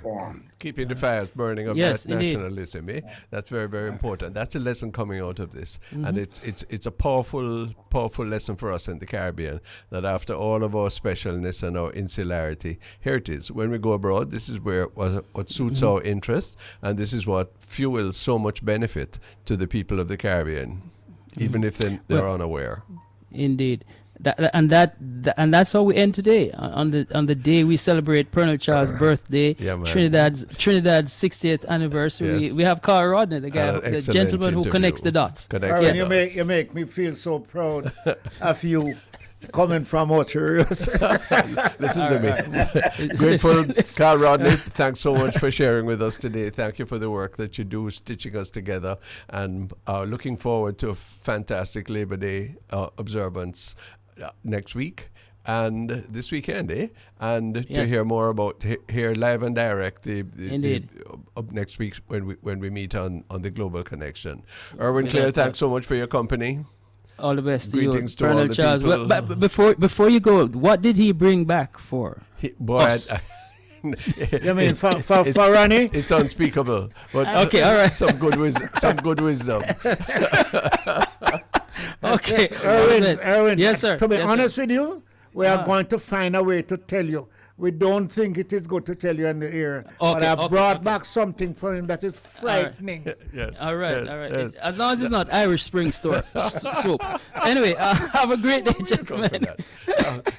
formed. Keeping the fires burning of Yes, that nationalism, that's very, very important. That's a lesson coming out of this, and it's a powerful lesson for us in the Caribbean, that after all of our specialness and our insularity, here it is. When we go abroad, this is where what suits our interest, and this is what fuels so much benefit to the people of the Caribbean, even if they're unaware. Indeed. And that's how we end today. On the day we celebrate Pearnel Charles' birthday, Trinidad's 60th anniversary. Yes. We have Carl Rodney, the guy, the gentleman who connects the dots. You make me feel so proud of you. Coming from Ocheros. Listen to me. Grateful, Carl Rodney, thanks so much for sharing with us today. Thank you for the work that you do, stitching us together, and looking forward to a fantastic Labor Day observance next week and this weekend, and to hear more about here live and direct up next week when we meet on the Global Connection. Erwin Clare, thanks so much for your company. All the best to Greetings you, to all Pearnel the Charles. people. But before you go, what did he bring back for us? You mean for Ronnie? It's unspeakable. But okay, all right. Some good wisdom. Okay, Erwin. Yes, sir. To be honest with you, we are going to find a way to tell you. We don't think it is good to tell you in the ear. But I brought back something for him that is frightening. All right. Yes. As long as it's not Irish Spring Store soap. Anyway, have a great day, gentlemen.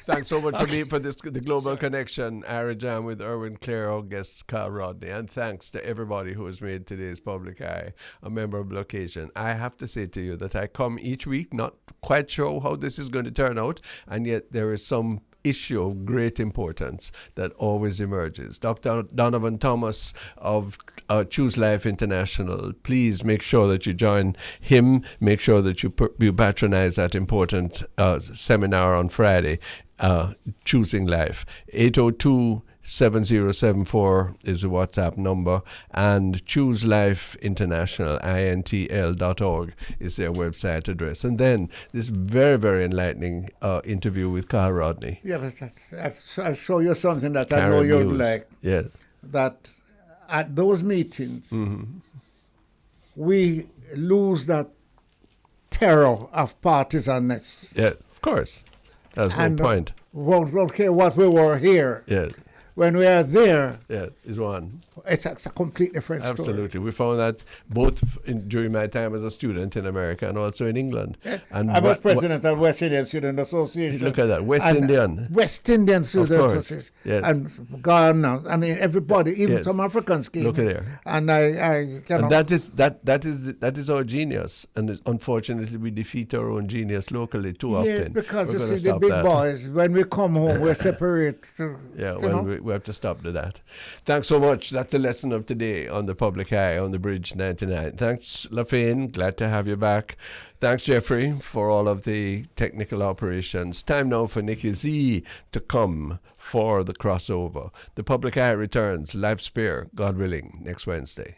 Thanks so much for the Global Connection, Arajam with Erwin Clare, our guest Carl Rodney. And thanks to everybody who has made today's Public Eye a memorable occasion. I have to say to you that I come each week not quite sure how this is going to turn out, and yet there is some issue of great importance that always emerges. Dr. Donovan Thomas of Choose Life International, please make sure that you join him. Make sure that you patronize that important seminar on Friday, Choosing Life. 802-7074 is the WhatsApp number, and Choose Life International, INTL.org, is their website address. And then this very, very enlightening interview with Carl Rodney. Yeah, but I'll show you something that I Carib know you'd News. like. Yes. That at those meetings, we lose that terror of partisanness. Yeah, of course. That's my point. Won't care what we were here. Yes. When we are there, is one. it's a complete different story. Absolutely. We found that both during my time as a student in America and also in England. And I was president of West Indian Student Association. Look at that, West Indian Student Association. Yes. And gone now. I mean, everybody, even some Africans came. Look at there. And and that is our genius. And unfortunately, we defeat our own genius locally too often. Yes, because We're you gonna see, the stop big that. boys, when we come home, we're separate. We have to stop to that. Thanks so much. That's the lesson of today on the Public Eye on the Bridge 99. Thanks, LaFane. Glad to have you back. Thanks, Jeffrey, for all of the technical operations. Time now for Nikki Z to come for the crossover. The Public Eye returns, live spare, God willing, next Wednesday.